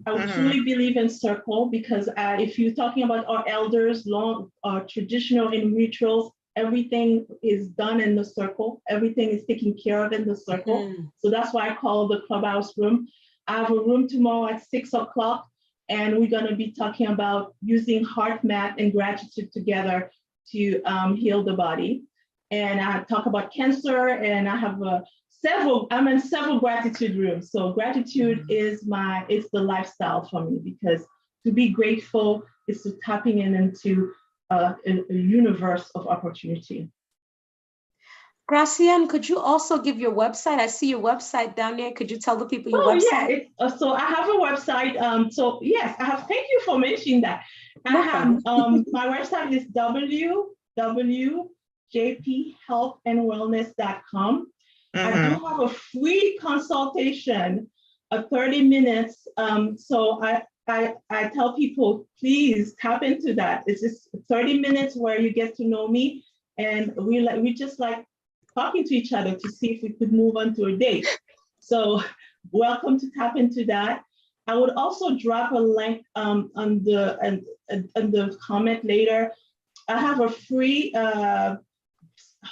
I would truly believe in circle, because if you're talking about our elders, long traditional in rituals, everything is done in the circle. Everything is taken care of in the circle. So that's why I call the Clubhouse room. I have a room tomorrow at 6 o'clock, and we're going to be talking about using heart math and gratitude together to heal the body. And I talk about cancer, and I have I'm in several gratitude rooms. So gratitude is it's the lifestyle for me, because to be grateful is to tapping into a universe of opportunity. Gracian, could you also give your website? I see your website down there. Could you tell the people your website? Yeah, so I have a website. So yes, thank you for mentioning that. I have my website is www.jphealthandwellness.com. I do have a free consultation, 30 minutes. So I tell people, please tap into that. It's just 30 minutes where you get to know me, and we just like talking to each other to see if we could move on to a date. So welcome to tap into that. I would also drop a link on the comment later. I have a free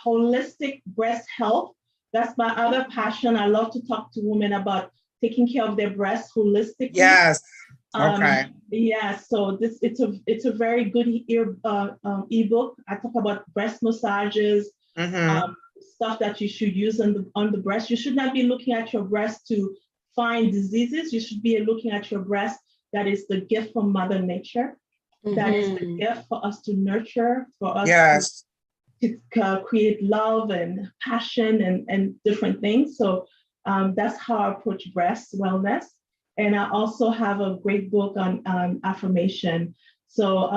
holistic breast health. That's my other passion. I love to talk to women about taking care of their breasts holistically. Yes. Okay. Yeah. So it's a very good ebook. I talk about breast massages, stuff that you should use on the breast. You should not be looking at your breast to find diseases. You should be looking at your breast. That is the gift from Mother Nature. That is the gift for us to nurture, for us to create love and passion and different things. So that's how I approach breast wellness. And I also have a great book on affirmation. So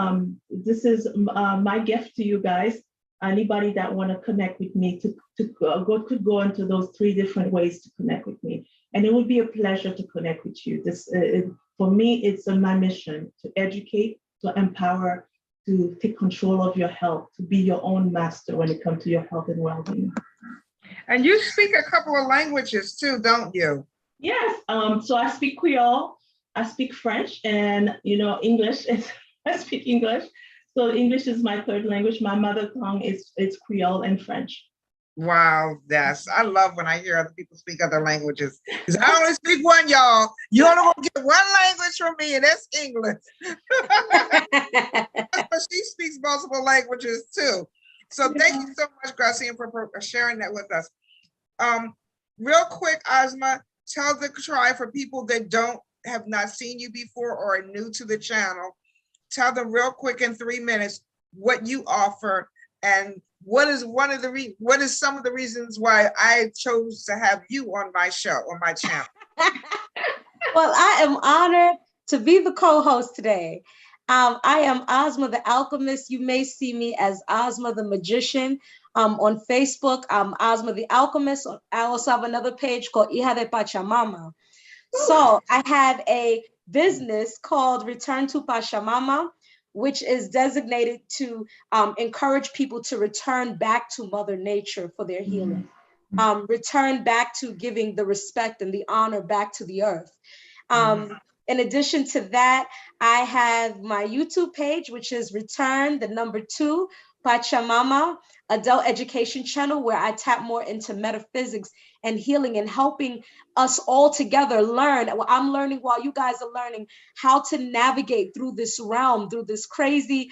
this is my gift to you guys. Anybody that want to connect with me could go into those 3 different ways to connect with me. And it would be a pleasure to connect with you. For me, it's my mission to educate, to empower, to take control of your health, to be your own master when it comes to your health and well-being. And you speak a couple of languages too, don't you? Yes. So I speak Creole, I speak French, and English. I speak English. So English is my 3rd language. My mother tongue is Creole and French. Wow, yes. I love when I hear other people speak other languages. Because I only speak one, y'all. You only gonna get one language from me, and that's English. But she speaks multiple languages too. So thank you so much, Gracian, for sharing that with us. Real quick, Asma, tell the tribe, for people that have not seen you before or are new to the channel, tell them real quick in 3 minutes what you offer, and what is some of the reasons why I chose to have you on my show, on my channel. Well, I am honored to be the co-host today. I am Asma the Alchemist. You may see me as Asma the Magician. On Facebook, I'm Asma the Alchemist. I also have another page called Hija de Pachamama. So I have a business called Return to Pachamama, which is designated to encourage people to return back to Mother Nature for their healing. Return back to giving the respect and the honor back to the earth. In addition to that, I have my YouTube page, which is Return, 2, Pachamama, adult education channel, where I tap more into metaphysics and healing and helping us all together learn. I'm learning while you guys are learning how to navigate through this realm, through this crazy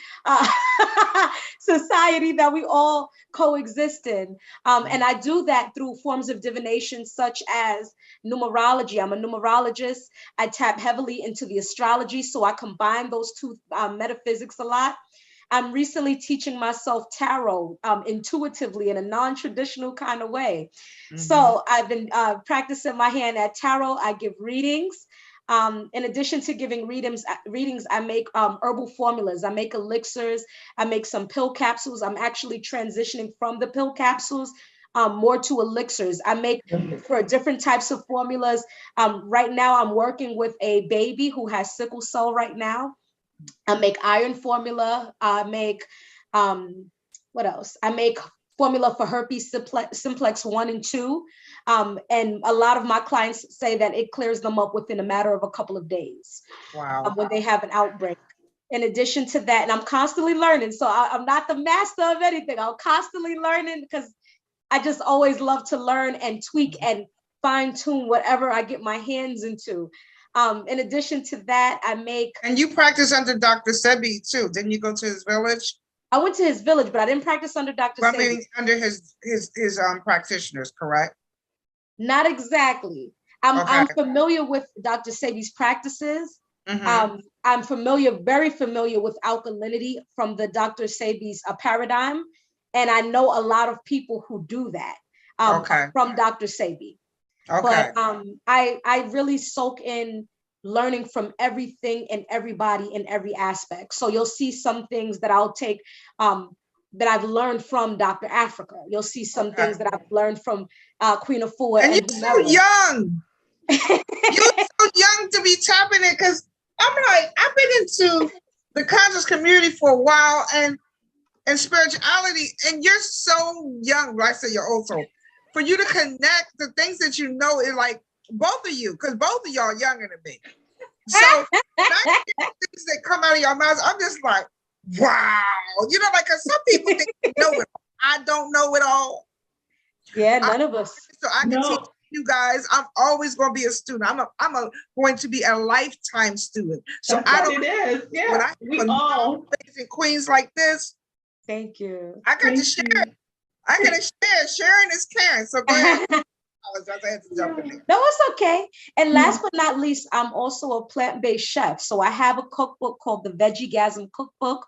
society that we all coexist in. And I do that through forms of divination such as numerology. I'm a numerologist. I tap heavily into the astrology, so I combine those 2 metaphysics a lot. I'm recently teaching myself tarot intuitively in a non-traditional kind of way. So I've been practicing my hand at tarot. I give readings. In addition to giving readings, I make herbal formulas. I make elixirs. I make some pill capsules. I'm actually transitioning from the pill capsules more to elixirs. I make for different types of formulas. Right now, I'm working with a baby who has sickle cell right now. I make iron formula. I make, what else? I make formula for herpes simplex 1 and 2. And a lot of my clients say that it clears them up within a matter of a couple of days. Wow. When they have an outbreak. In addition to that, and I'm constantly learning. So I'm not the master of anything. I'm constantly learning because I just always love to learn and tweak and fine tune whatever I get my hands into. In addition to that, I make. And you practice under Dr. Sebi too. Didn't you go to his village? I went to his village, but I didn't practice under Dr. Sebi. I mean, under his practitioners, correct? Not exactly. I'm familiar with Dr. Sebi's practices. Mm-hmm. I'm very familiar with alkalinity from the Dr. Sebi's paradigm. And I know a lot of people who do that from Dr. Sebi. Okay. But I really soak in learning from everything and everybody in every aspect. So you'll see some things that I'll take that I've learned from Dr. Africa. You'll see some things that I've learned from Queen Afua. And you're so young. You're so young to be tapping it, because I'm like, I've been into the conscious community for a while and spirituality, and you're so young. Well, I say you're old, so for you to connect the things that you know is like both of you, because both of y'all are younger than me. So things that come out of your mouths, I'm just like, wow. You know, like, 'cause some people think they know it. I don't know it all. Yeah, none of us. So I can teach you guys. I'm always going to be a student. I'm going to be a lifetime student. So That's what it is. Yeah, when I we all in queens like this. Thank you. I got to share. I got to share. Sharing is caring. So go ahead. I had to jump in there. No, it's okay. And last but not least, I'm also a plant-based chef. So I have a cookbook called the Veggiegasm Cookbook.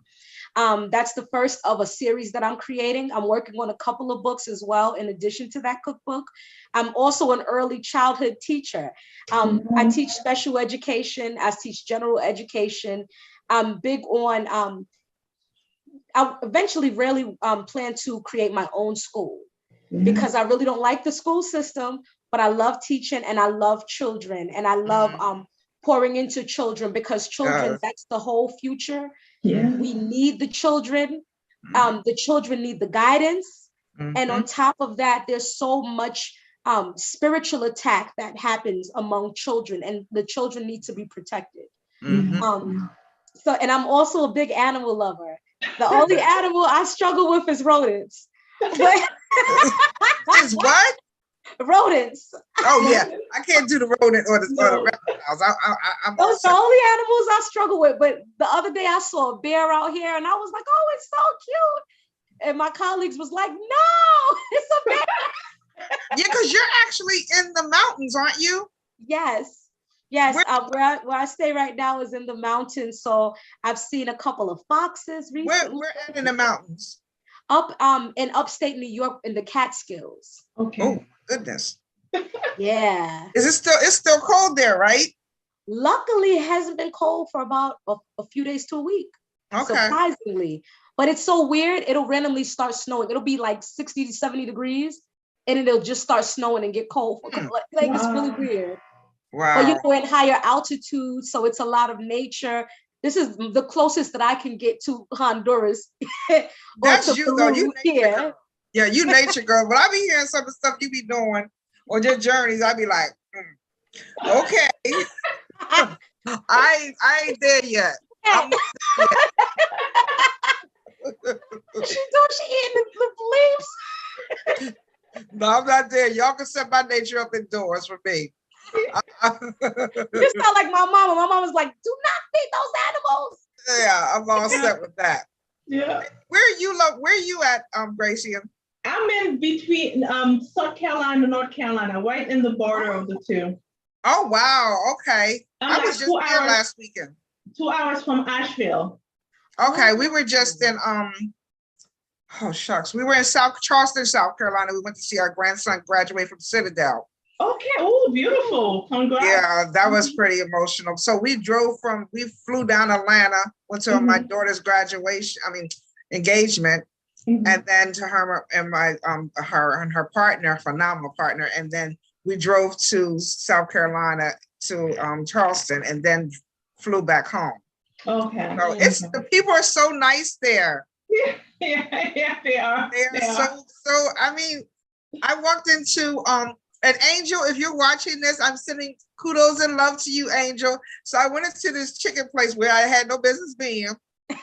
That's the first of a series that I'm creating. I'm working on a couple of books as well, in addition to that cookbook. I'm also an early childhood teacher. I teach special education. I teach general education. I'm big on, I eventually really plan to create my own school, because I really don't like the school system, but I love teaching and I love children, and I love pouring into children, because children, that's the whole future. Yeah. We need the children. The children need the guidance. And on top of that, there's so much spiritual attack that happens among children, and the children need to be protected. So, and I'm also a big animal lover. The only animal I struggle with is rodents. Is what? Rodents. Oh yeah, I can't do the rodent or the reptiles. I'm those are the only animals I struggle with. But the other day I saw a bear out here, and I was like, "Oh, it's so cute." And my colleagues was like, "No, it's a bear." Yeah, because you're actually in the mountains, aren't you? Yes. Where I stay right now is in the mountains. So I've seen a couple of foxes recently. Where at in the mountains? Up in upstate New York, in the Catskills. Okay. Oh goodness. Yeah. It's still cold there, right? Luckily, it hasn't been cold for about a few days to a week. Okay. Surprisingly. But it's so weird. It'll randomly start snowing. It'll be like 60 to 70 degrees, and it'll just start snowing and get cold. It's really weird. Wow. But you're in higher altitude, so it's a lot of nature. This is the closest that I can get to Honduras. That's you, though. You here. Girl. Yeah, you nature girl. But I be hearing some of the stuff you be doing on your journeys. I be like, okay. I ain't there yet. I'm not there yet. She eating the leaves. No, I'm not there. Y'all can set my nature up indoors for me. You sound like my mama. My mama's like, do not feed those animals. Yeah, I'm all set with that. Yeah. Where are you at, Gracie? I'm in between South Carolina and North Carolina, right in the border of the two. Oh wow, okay. I was just there last weekend. 2 hours from Asheville. Okay, we were just in oh shucks. We were in Charleston, South Carolina. We went to see our grandson graduate from Citadel. Okay. Oh, beautiful. Congrats. Yeah, that was pretty emotional. So we flew down Atlanta, went to my daughter's graduation, engagement, and then to her and her and her partner, phenomenal partner. And then we drove to South Carolina to Charleston and then flew back home. Okay. So the people are so nice there. Yeah, they are. They are so, I walked into and Angel, if you're watching this, I'm sending kudos and love to you, Angel. So I went into this chicken place where I had no business being. and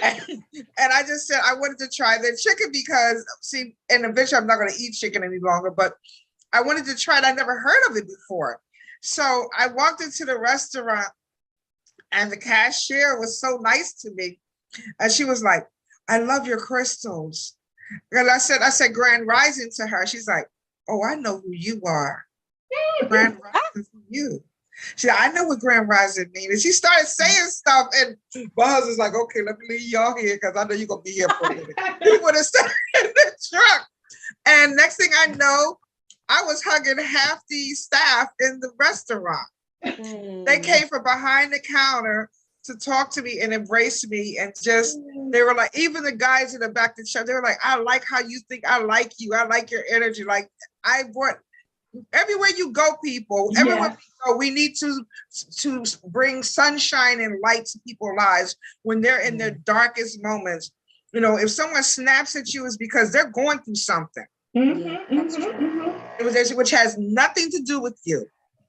I just said I wanted to try their chicken because, see, and eventually I'm not going to eat chicken any longer, but I wanted to try it. I never heard of it before. So I walked into the restaurant and the cashier was so nice to me. And she was like, I love your crystals. And I said Grand Rising to her. She's like, oh, I know who you are. Grand Rising for you. She said, I know what Grand Rising means. And she started saying stuff, and my husband's like, okay, let me leave y'all here because I know you're going to be here for a minute. He would have stayed in the truck. And next thing I know, I was hugging half the staff in the restaurant. They came from behind the counter to talk to me and embrace me, and just, they were like, even the guys in the back of the show, they were like, I like how you think, I like you, I like your energy. Like, I brought, everywhere you go, people, everywhere we go, we need to bring sunshine and light to people's lives when they're in their darkest moments. You know, if someone snaps at you, it's because they're going through something. That's true. Which has nothing to do with you.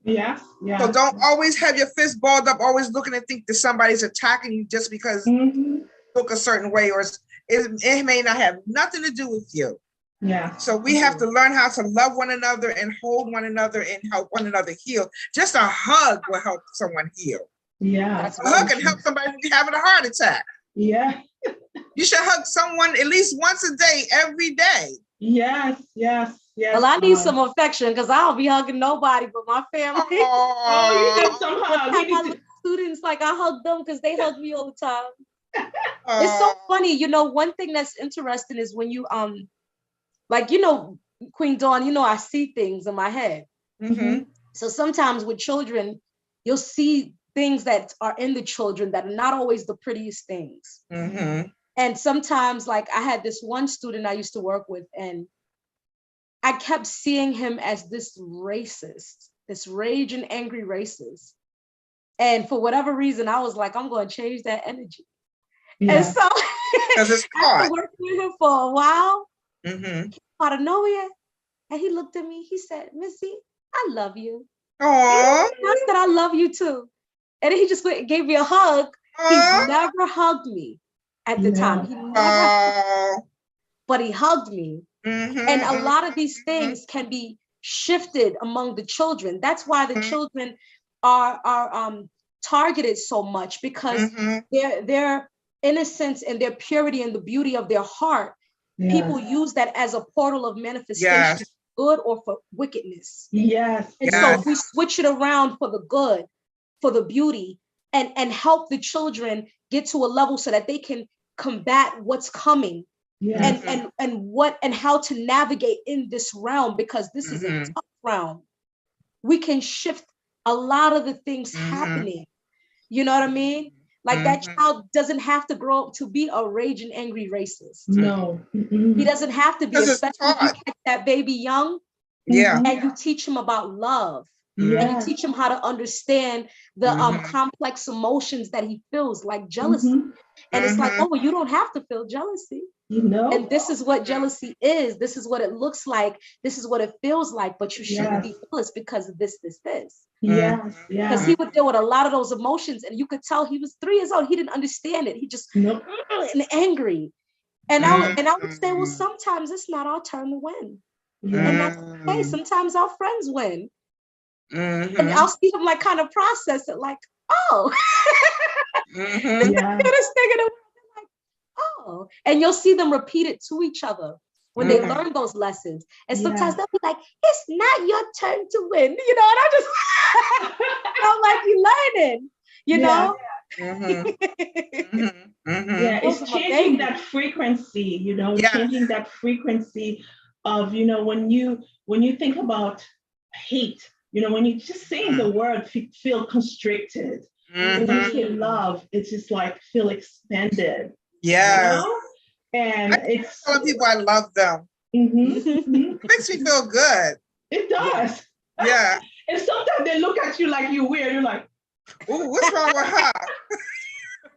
Yeah. So don't always have your fist balled up, always looking and think that somebody's attacking you just because you look a certain way, or it may not have nothing to do with you. Yeah. So we have to learn how to love one another and hold one another and help one another heal. Just a hug will help someone heal. Yeah. A hug can help somebody having a heart attack. Yeah. You should hug someone at least once a day, every day. Yes. Well, I need some affection because I don't be hugging nobody but my family. Oh, you need some hugs. Students, like, I hug them because they hug me all the time. It's so funny. You know, one thing that's interesting is when you, like, you know, Queen Dawn, you know, I see things in my head. So sometimes with children, you'll see things that are in the children that are not always the prettiest things. And sometimes, like, I had this one student I used to work with, and I kept seeing him as this racist, this rage and angry racist. And for whatever reason, I was like, I'm going to change that energy. Yeah. And so after working with him for a while, out of nowhere, and he looked at me, he said, Missy, I love you. Aww. I said, I love you too. And then he just gave me a hug. He's never hugged me at the time. He never but he hugged me. And a lot of these things can be shifted among the children. That's why the children are targeted so much, because their innocence and their purity and the beauty of their heart, people use that as a portal of manifestation, good or for wickedness. And so if we switch it around for the good, for the beauty, and help the children get to a level so that they can combat what's coming. And how to navigate in this realm, because this is a tough realm. We can shift a lot of the things happening. You know what I mean? Like that child doesn't have to grow up to be a raging angry racist. No. He doesn't have to be, especially if you catch that baby young. And you teach him about love. And you teach him how to understand the complex emotions that he feels, like jealousy. And it's like, oh, well, you don't have to feel jealousy. You know, and this is what jealousy is. This is what it looks like. This is what it feels like. But you shouldn't be jealous because of this. Because he would deal with a lot of those emotions, and you could tell he was 3 years old. He didn't understand it. He just and angry. And I would say, well, sometimes it's not our turn to win, and that's okay. Sometimes our friends win, and I'll see him like kind of process it, like, oh, this is the cutest thing in the world. Oh, and you'll see them repeat it to each other when they learn those lessons. And sometimes they'll be like, it's not your turn to win, you know, and I just, I'm like, you learning, you know? It's changing that frequency, you know, changing that frequency of, you know, when you think about hate. When you just saying the word, feel constricted. When you say love, it's just like feel expanded. Yeah. And it's telling people I love them. It makes me feel good. It does. Yeah. And sometimes they look at you like you're weird. You're like, ooh, what's wrong with her?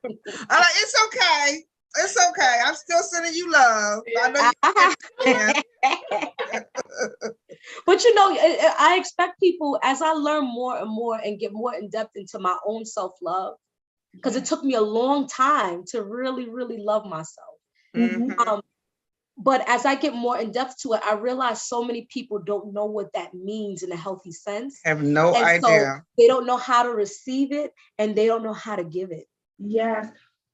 I'm like, it's okay. It's okay. I'm still sending you love. I know you. But I expect people, as I learn more and more and get more in depth into my own self-love, because it took me a long time to really, really love myself. But as I get more in depth to it, I realize so many people don't know what that means in a healthy sense. I have no idea. So they don't know how to receive it and they don't know how to give it. Yes,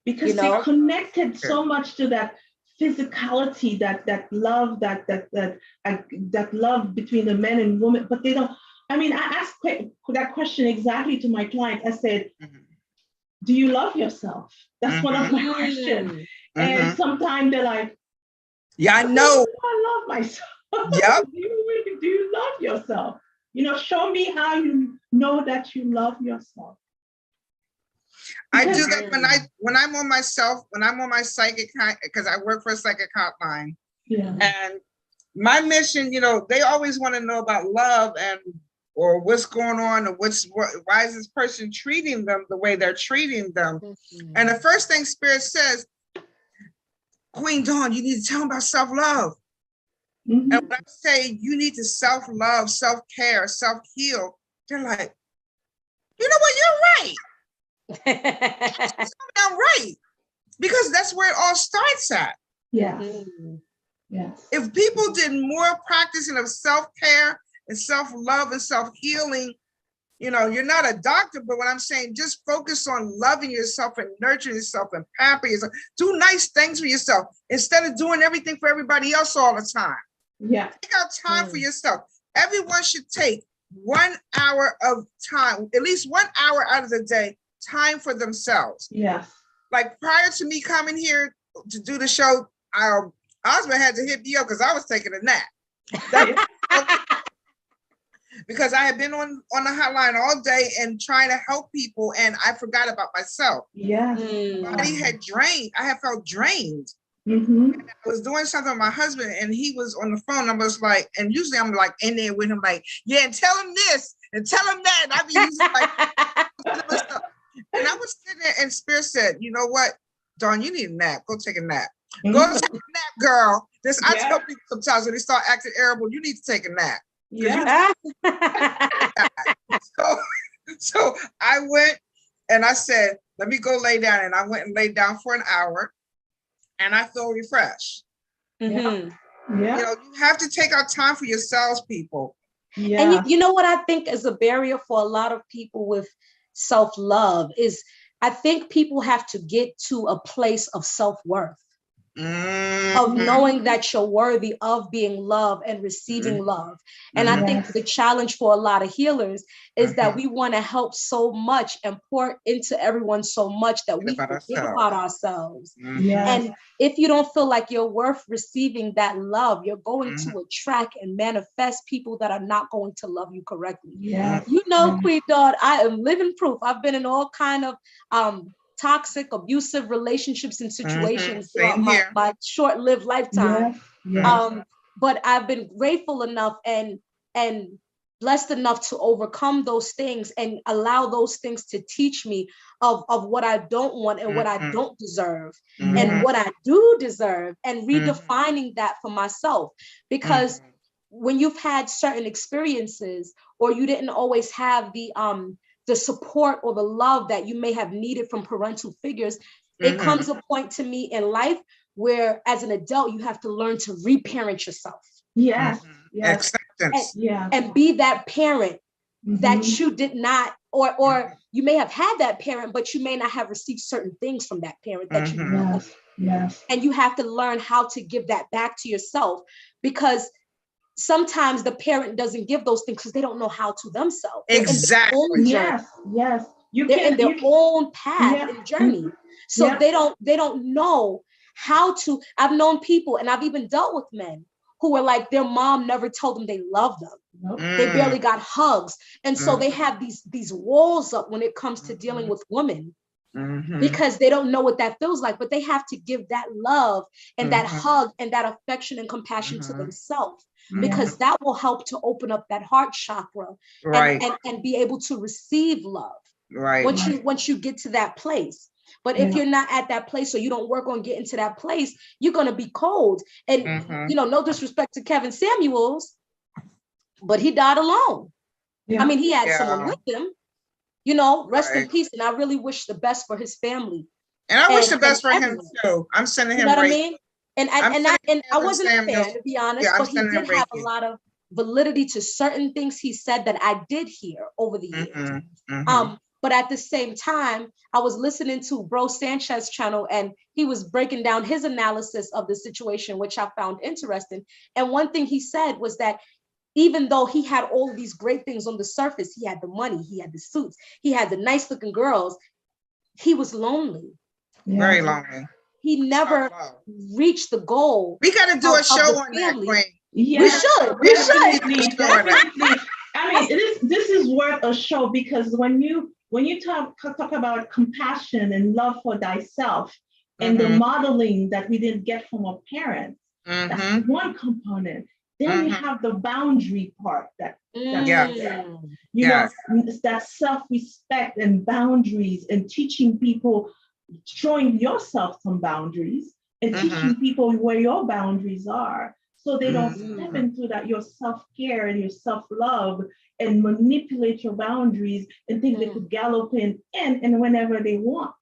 because they connected so much to that physicality, that love, that love between the men and women, but they don't. I mean, I asked that question exactly to my client. I said, do you love yourself? That's one of my questions. And sometimes they're like, yeah, I know. I love myself. Yep. Do you love yourself? Show me how you know that you love yourself. I do that when I'm on my psychic, because I work for a psychic hotline. Yeah. And my mission, they always want to know about love or what's going on, or why is this person treating them the way they're treating them. And the first thing Spirit says, Queen Dawn, you need to tell them about self-love. And when I say you need to self-love, self-care, self-heal, they're like, you know what, you're right. I'm right. Because that's where it all starts at. Yeah. Yes. If people did more practicing of self-care and self-love and self-healing, you're not a doctor, but what I'm saying, just focus on loving yourself and nurturing yourself and pampering yourself. Do nice things for yourself instead of doing everything for everybody else all the time. Yeah. Take out time for yourself. Everyone should take 1 hour of time, at least 1 hour out of the day, time for themselves. Yes. Like prior to me coming here to do the show, Ozma had to hit me up because I was taking a nap. Because I had been on the hotline all day and trying to help people, and I forgot about myself. Yeah. My body had drained. I had felt drained. I was doing something with my husband, and he was on the phone. I was like, and usually I'm like in there with him, like, yeah, and tell him this and tell him that. And I be using like, and I was sitting there, and Spirit said, you know what, Dawn, you need a nap. Go take a nap. Go take a nap, girl. I tell people sometimes when they start acting irritable, you need to take a nap. Yeah. So I went and I said, let me go lay down. And I went and laid down for an hour and I feel refreshed. Yeah. You have to take out time for yourselves, people. Yeah. And you know what I think is a barrier for a lot of people with self-love is I think people have to get to a place of self-worth. Of knowing that you're worthy of being loved and receiving love. And I think the challenge for a lot of healers is that we want to help so much and pour into everyone so much that we forget about ourselves. And if you don't feel like you're worth receiving that love, you're going to attract and manifest people that are not going to love you correctly. Queen Dawn, I am living proof. I've been in all kind of toxic, abusive relationships and situations throughout my short-lived lifetime. But I've been grateful enough and blessed enough to overcome those things and allow those things to teach me of what I don't want and what I don't deserve and what I do deserve, and redefining that for myself. Because when you've had certain experiences or you didn't always have the support or the love that you may have needed from parental figures, it comes a point to me in life where as an adult, you have to learn to reparent yourself. Acceptance. And be that parent that you did not, or you may have had that parent, but you may not have received certain things from that parent that you love. And you have to learn how to give that back to yourself, because sometimes the parent doesn't give those things because they don't know how to themselves. Exactly. They're in their own path and journey. So they don't know how to. I've known people, and I've even dealt with men who were like, their mom never told them they loved them. Nope. They barely got hugs. And so they have these walls up when it comes to dealing with women, because they don't know what that feels like, but they have to give that love and that hug and that affection and compassion to themselves, because that will help to open up that heart chakra, and be able to receive love. Right. Once you get to that place. But if you're not at that place, or you don't work on getting to that place, you're going to be cold. And, you know, no disrespect to Kevin Samuels, but he died alone. Yeah. I mean, he had someone with him, you know, rest in peace. And I really wish the best for his family. And I wish the best for him too. I'm sending him, you know what I mean? And I wasn't a fan, to be honest, but he did have a lot of validity to certain things he said that I did hear over the years. But at the same time, I was listening to Bro Sanchez channel, and he was breaking down his analysis of the situation, which I found interesting. And one thing he said was that even though he had all these great things on the surface, he had the money, he had the suits, he had the nice looking girls, he was lonely. Very lonely. He never reached the goal. We got to do a show on that, Queen. Yeah, we should. Definitely. I mean, this is worth a show, because when you talk about compassion and love for thyself and the modeling that we didn't get from our parents, that's one component. Then you have the boundary part that's there. You know, that self-respect and boundaries, and teaching people, showing yourself some boundaries, and teaching people where your boundaries are, so they don't step into that, your self-care and your self-love, and manipulate your boundaries and think they could gallop in and whenever they want.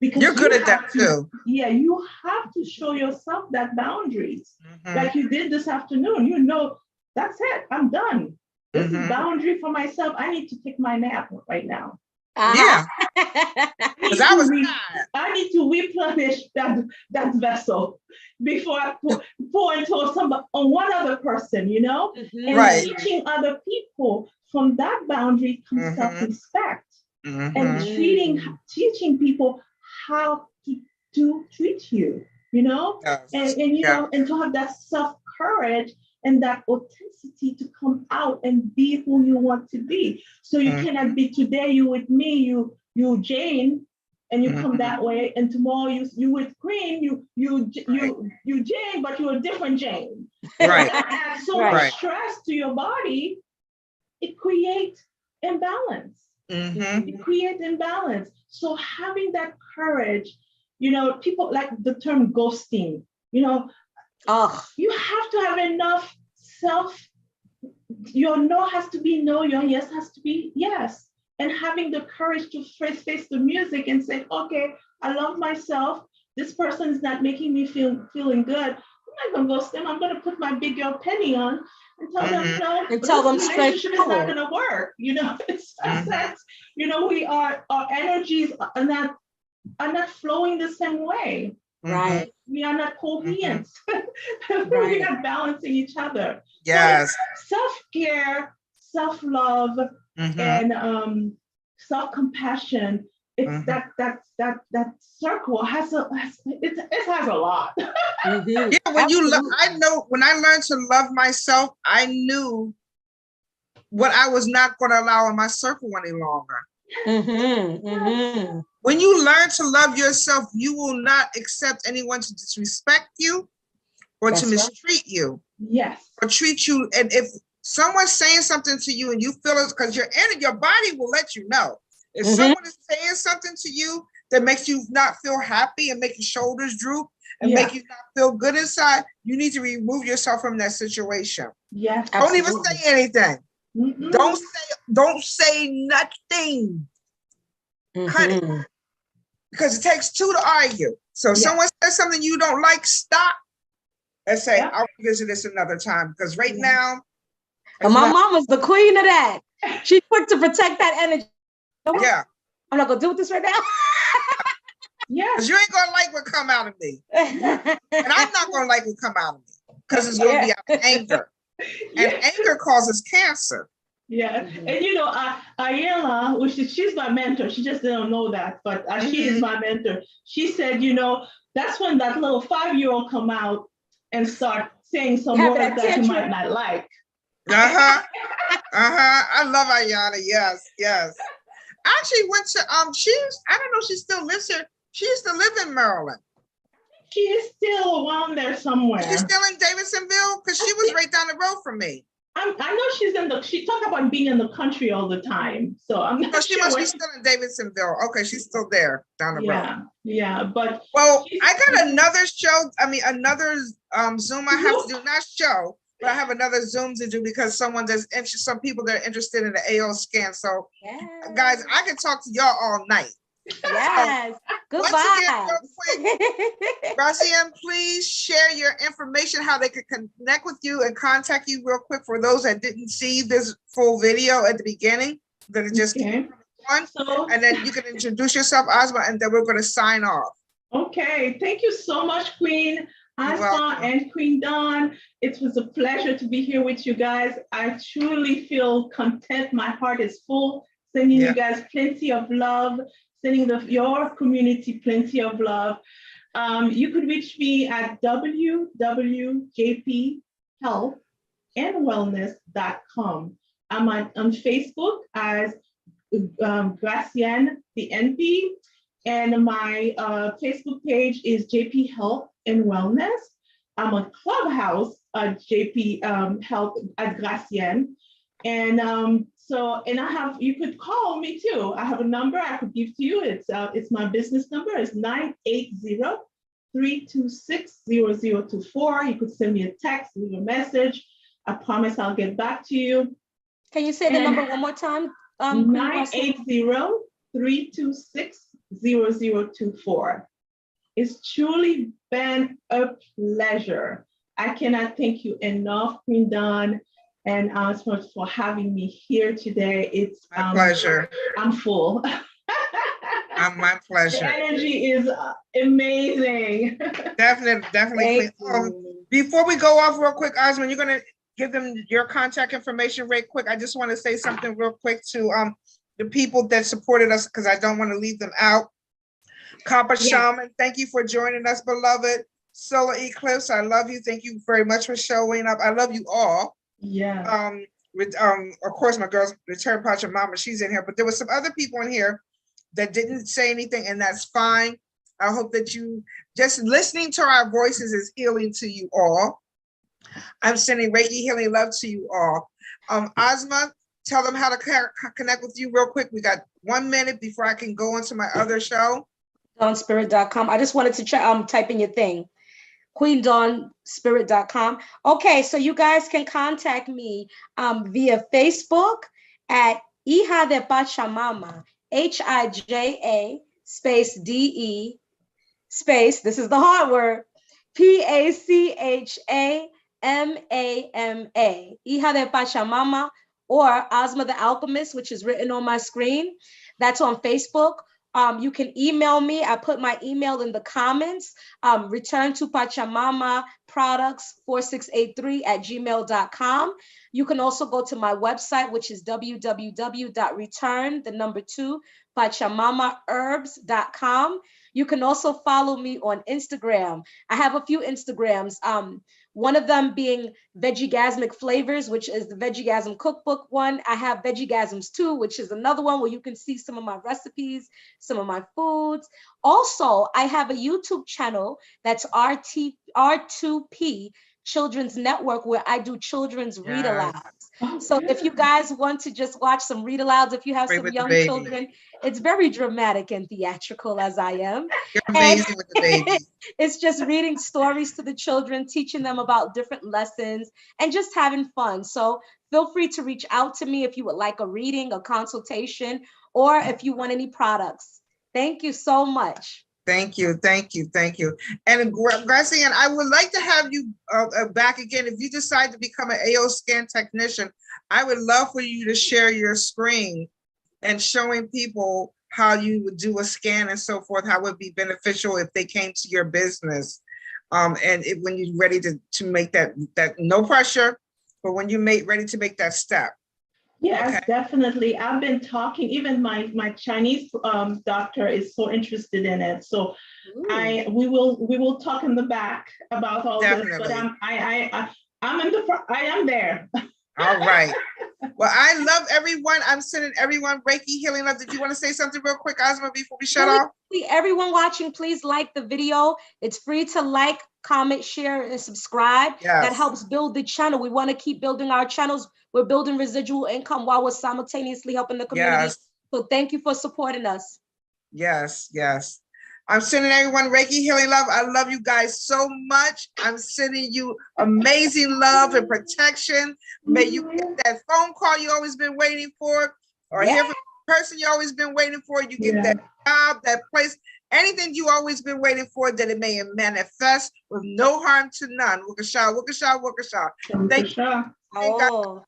Because you're good at that too. Yeah, you have to show yourself that boundaries. Like you did this afternoon. You know, that's it. I'm done. This is boundary for myself. I need to take my nap right now. Yeah. Because I need to replenish that vessel before I pour into on one other person, you know? And teaching other people from that boundary comes self-respect. And teaching people how to treat you, you know? And you know, and to have that self-courage and that authenticity to come out and be who you want to be. So you cannot be today you with me, you Jane, and you come that way, and tomorrow you with Queen, you Jane, but you're a different Jane. Right. Add so much stress to your body, it creates imbalance. It creates imbalance. So having that courage, you know, people like the term ghosting, you know, you have to have enough your no has to be no, your yes has to be yes. And having the courage to face the music and say, okay, I love myself. This person is not making me feeling good. I'm not gonna ghost them. I'm gonna put my big girl Penny on and tell them, no, and tell them straight relationship is not gonna work. You know, it's that's, you know, our energies are not flowing the same way. Right. We are not coherent. We're not balancing each other. Yes. So self-care, self-love, and self-compassion. It's that circle it has a lot. Yeah, when I know when I learned to love myself, I knew what I was not going to allow in my circle any longer. When you learn to love yourself, you will not accept anyone to disrespect you or to mistreat you. Yes. Or treat you. And if someone's saying something to you and you feel it, because your body will let you know. If someone is saying something to you that makes you not feel happy and make your shoulders droop and make you not feel good inside, you need to remove yourself from that situation. Yes. Don't even say anything. Don't say nothing. Cut it. Because it takes two to argue. So if someone says something you don't like, stop and say, I'll revisit this another time. Because right now, and my mama's the queen of that. She's quick to protect that energy. Yeah. I'm not gonna do this right now. Yeah. Because you ain't gonna like what come out of me. And I'm not gonna like what come out of me. Because it's gonna be out of anger. And anger causes cancer. Yeah, and you know, Ayala, which she's my mentor. She just didn't know that, but she is my mentor. She said, you know, that's when that little 5-year-old come out and start saying some Have words that that you might tantrum. not like. Uh-huh. Uh-huh. I love Ayana. Yes, yes. I actually went to I don't know if she still lives here. She used to live in Maryland. She is still around there somewhere. Is she still in Davidsonville? Because she was right down the road from me. I know she talked about being in the country all the time. So I'm not No, she sure. must be still in Davidsonville. Okay, she's still there down the road. Yeah, but well, I got another show. I mean, another Zoom I have to do, not show, but I have another Zoom to do because someone that's interested, some people that are interested in the AO scan. So, guys, I can talk to y'all all night. Yes. Goodbye. Once again, real quick, Gracianne, please share your information, how they could connect with you and contact you real quick for those that didn't see this full video at the beginning, that it just came on. And then you can introduce yourself, Asma, and then we're going to sign off. Okay. Thank you so much, Queen Asma and Queen Dawn. It was a pleasure to be here with you guys. I truly feel content. My heart is full. Sending you guys plenty of love. Sending your community plenty of love. You could reach me at www.jphealthandwellness.com. I'm on Facebook as Gracianne the NP, and my Facebook page is JP Health and Wellness. I'm on Clubhouse at JP Health at Gracianne. And you could call me too. I have a number I could give to you. It's my business number. It's 980-326-0024. You could send me a text, leave a message. I promise I'll get back to you. Can you say the number one more time? 980-326-0024. It's truly been a pleasure. I cannot thank you enough, Queen Dawn and Asma, for having me here today. It's my pleasure. I'm full. My pleasure. The energy is amazing. Definitely. Before we go off real quick, Asma, you're gonna give them your contact information real quick. I just want to say something real quick to the people that supported us, because I don't want to leave them out. Copper Shaman, thank you for joining us, beloved. Solar Eclipse, I love you. Thank you very much for showing up. I love you all. Yeah. Of course, my girl's Return Pachamama, she's in here, but there was some other people in here that didn't say anything, and that's fine. I hope that you just listening to our voices is healing to you all. I'm sending Reiki healing love to you all. Asma, tell them how to connect with you real quick. We got 1 minute before I can go into my other show. DawnSpirit.com. I just wanted to type in your thing. QueenDawnSpirit.com. Okay, so you guys can contact me via Facebook at Hija de Pachamama, HIJA space DE space, this is the hard word, PACHAMAMA, Hija de Pachamama, or Asma the Alchemist, which is written on my screen. That's on Facebook. You can email me. I put my email in the comments. Return to Pachamama products 4683@gmail.com. You can also go to my website, which is www.pachamamaherbs.com. You can also follow me on Instagram. I have a few Instagrams. One of them being Vegigasmic Flavors, which is the Vegigasm cookbook one. I have Vegigasms 2, which is another one where you can see some of my recipes, some of my foods. Also, I have a YouTube channel that's R2P Children's Network, where I do children's read-alouds. So if you guys want to just watch some read-alouds, if you have some young children, it's very dramatic and theatrical as I am. You're amazing with the baby. It's just reading stories to the children, teaching them about different lessons, and just having fun. So feel free to reach out to me if you would like a reading, a consultation, or if you want any products. Thank you so much. Thank you. And Gracianne, I would like to have you back again. If you decide to become an AO scan technician, I would love for you to share your screen and showing people how you would do a scan and so forth, how it would be beneficial if they came to your business. And when you're ready to make that no pressure, but when you're ready to make that step. Yes, Okay. definitely. I've been talking, even my Chinese doctor is so interested in it. So Ooh. we will talk in the back about all this, but Definitely. I'm in the front, I am there. All right. Well, I love everyone. I'm sending everyone Reiki healing love. Did you want to say something real quick, Ozma, before we shut off? Everyone watching, please like the video. It's free to like, comment, share, and subscribe. Yes. That helps build the channel. We want to keep building our channels. We're building residual income while we're simultaneously helping the community. Yes. So thank you for supporting us. Yes, yes. I'm sending everyone Reiki healing love. I love you guys so much. I'm sending you amazing love and protection. May you get that phone call you always been waiting for, or hear from the person you always been waiting for. You get that job, that place, anything you always been waiting for, that it may manifest with no harm to none. Wukasha, wukasha, wukasha. Thank you. Oh.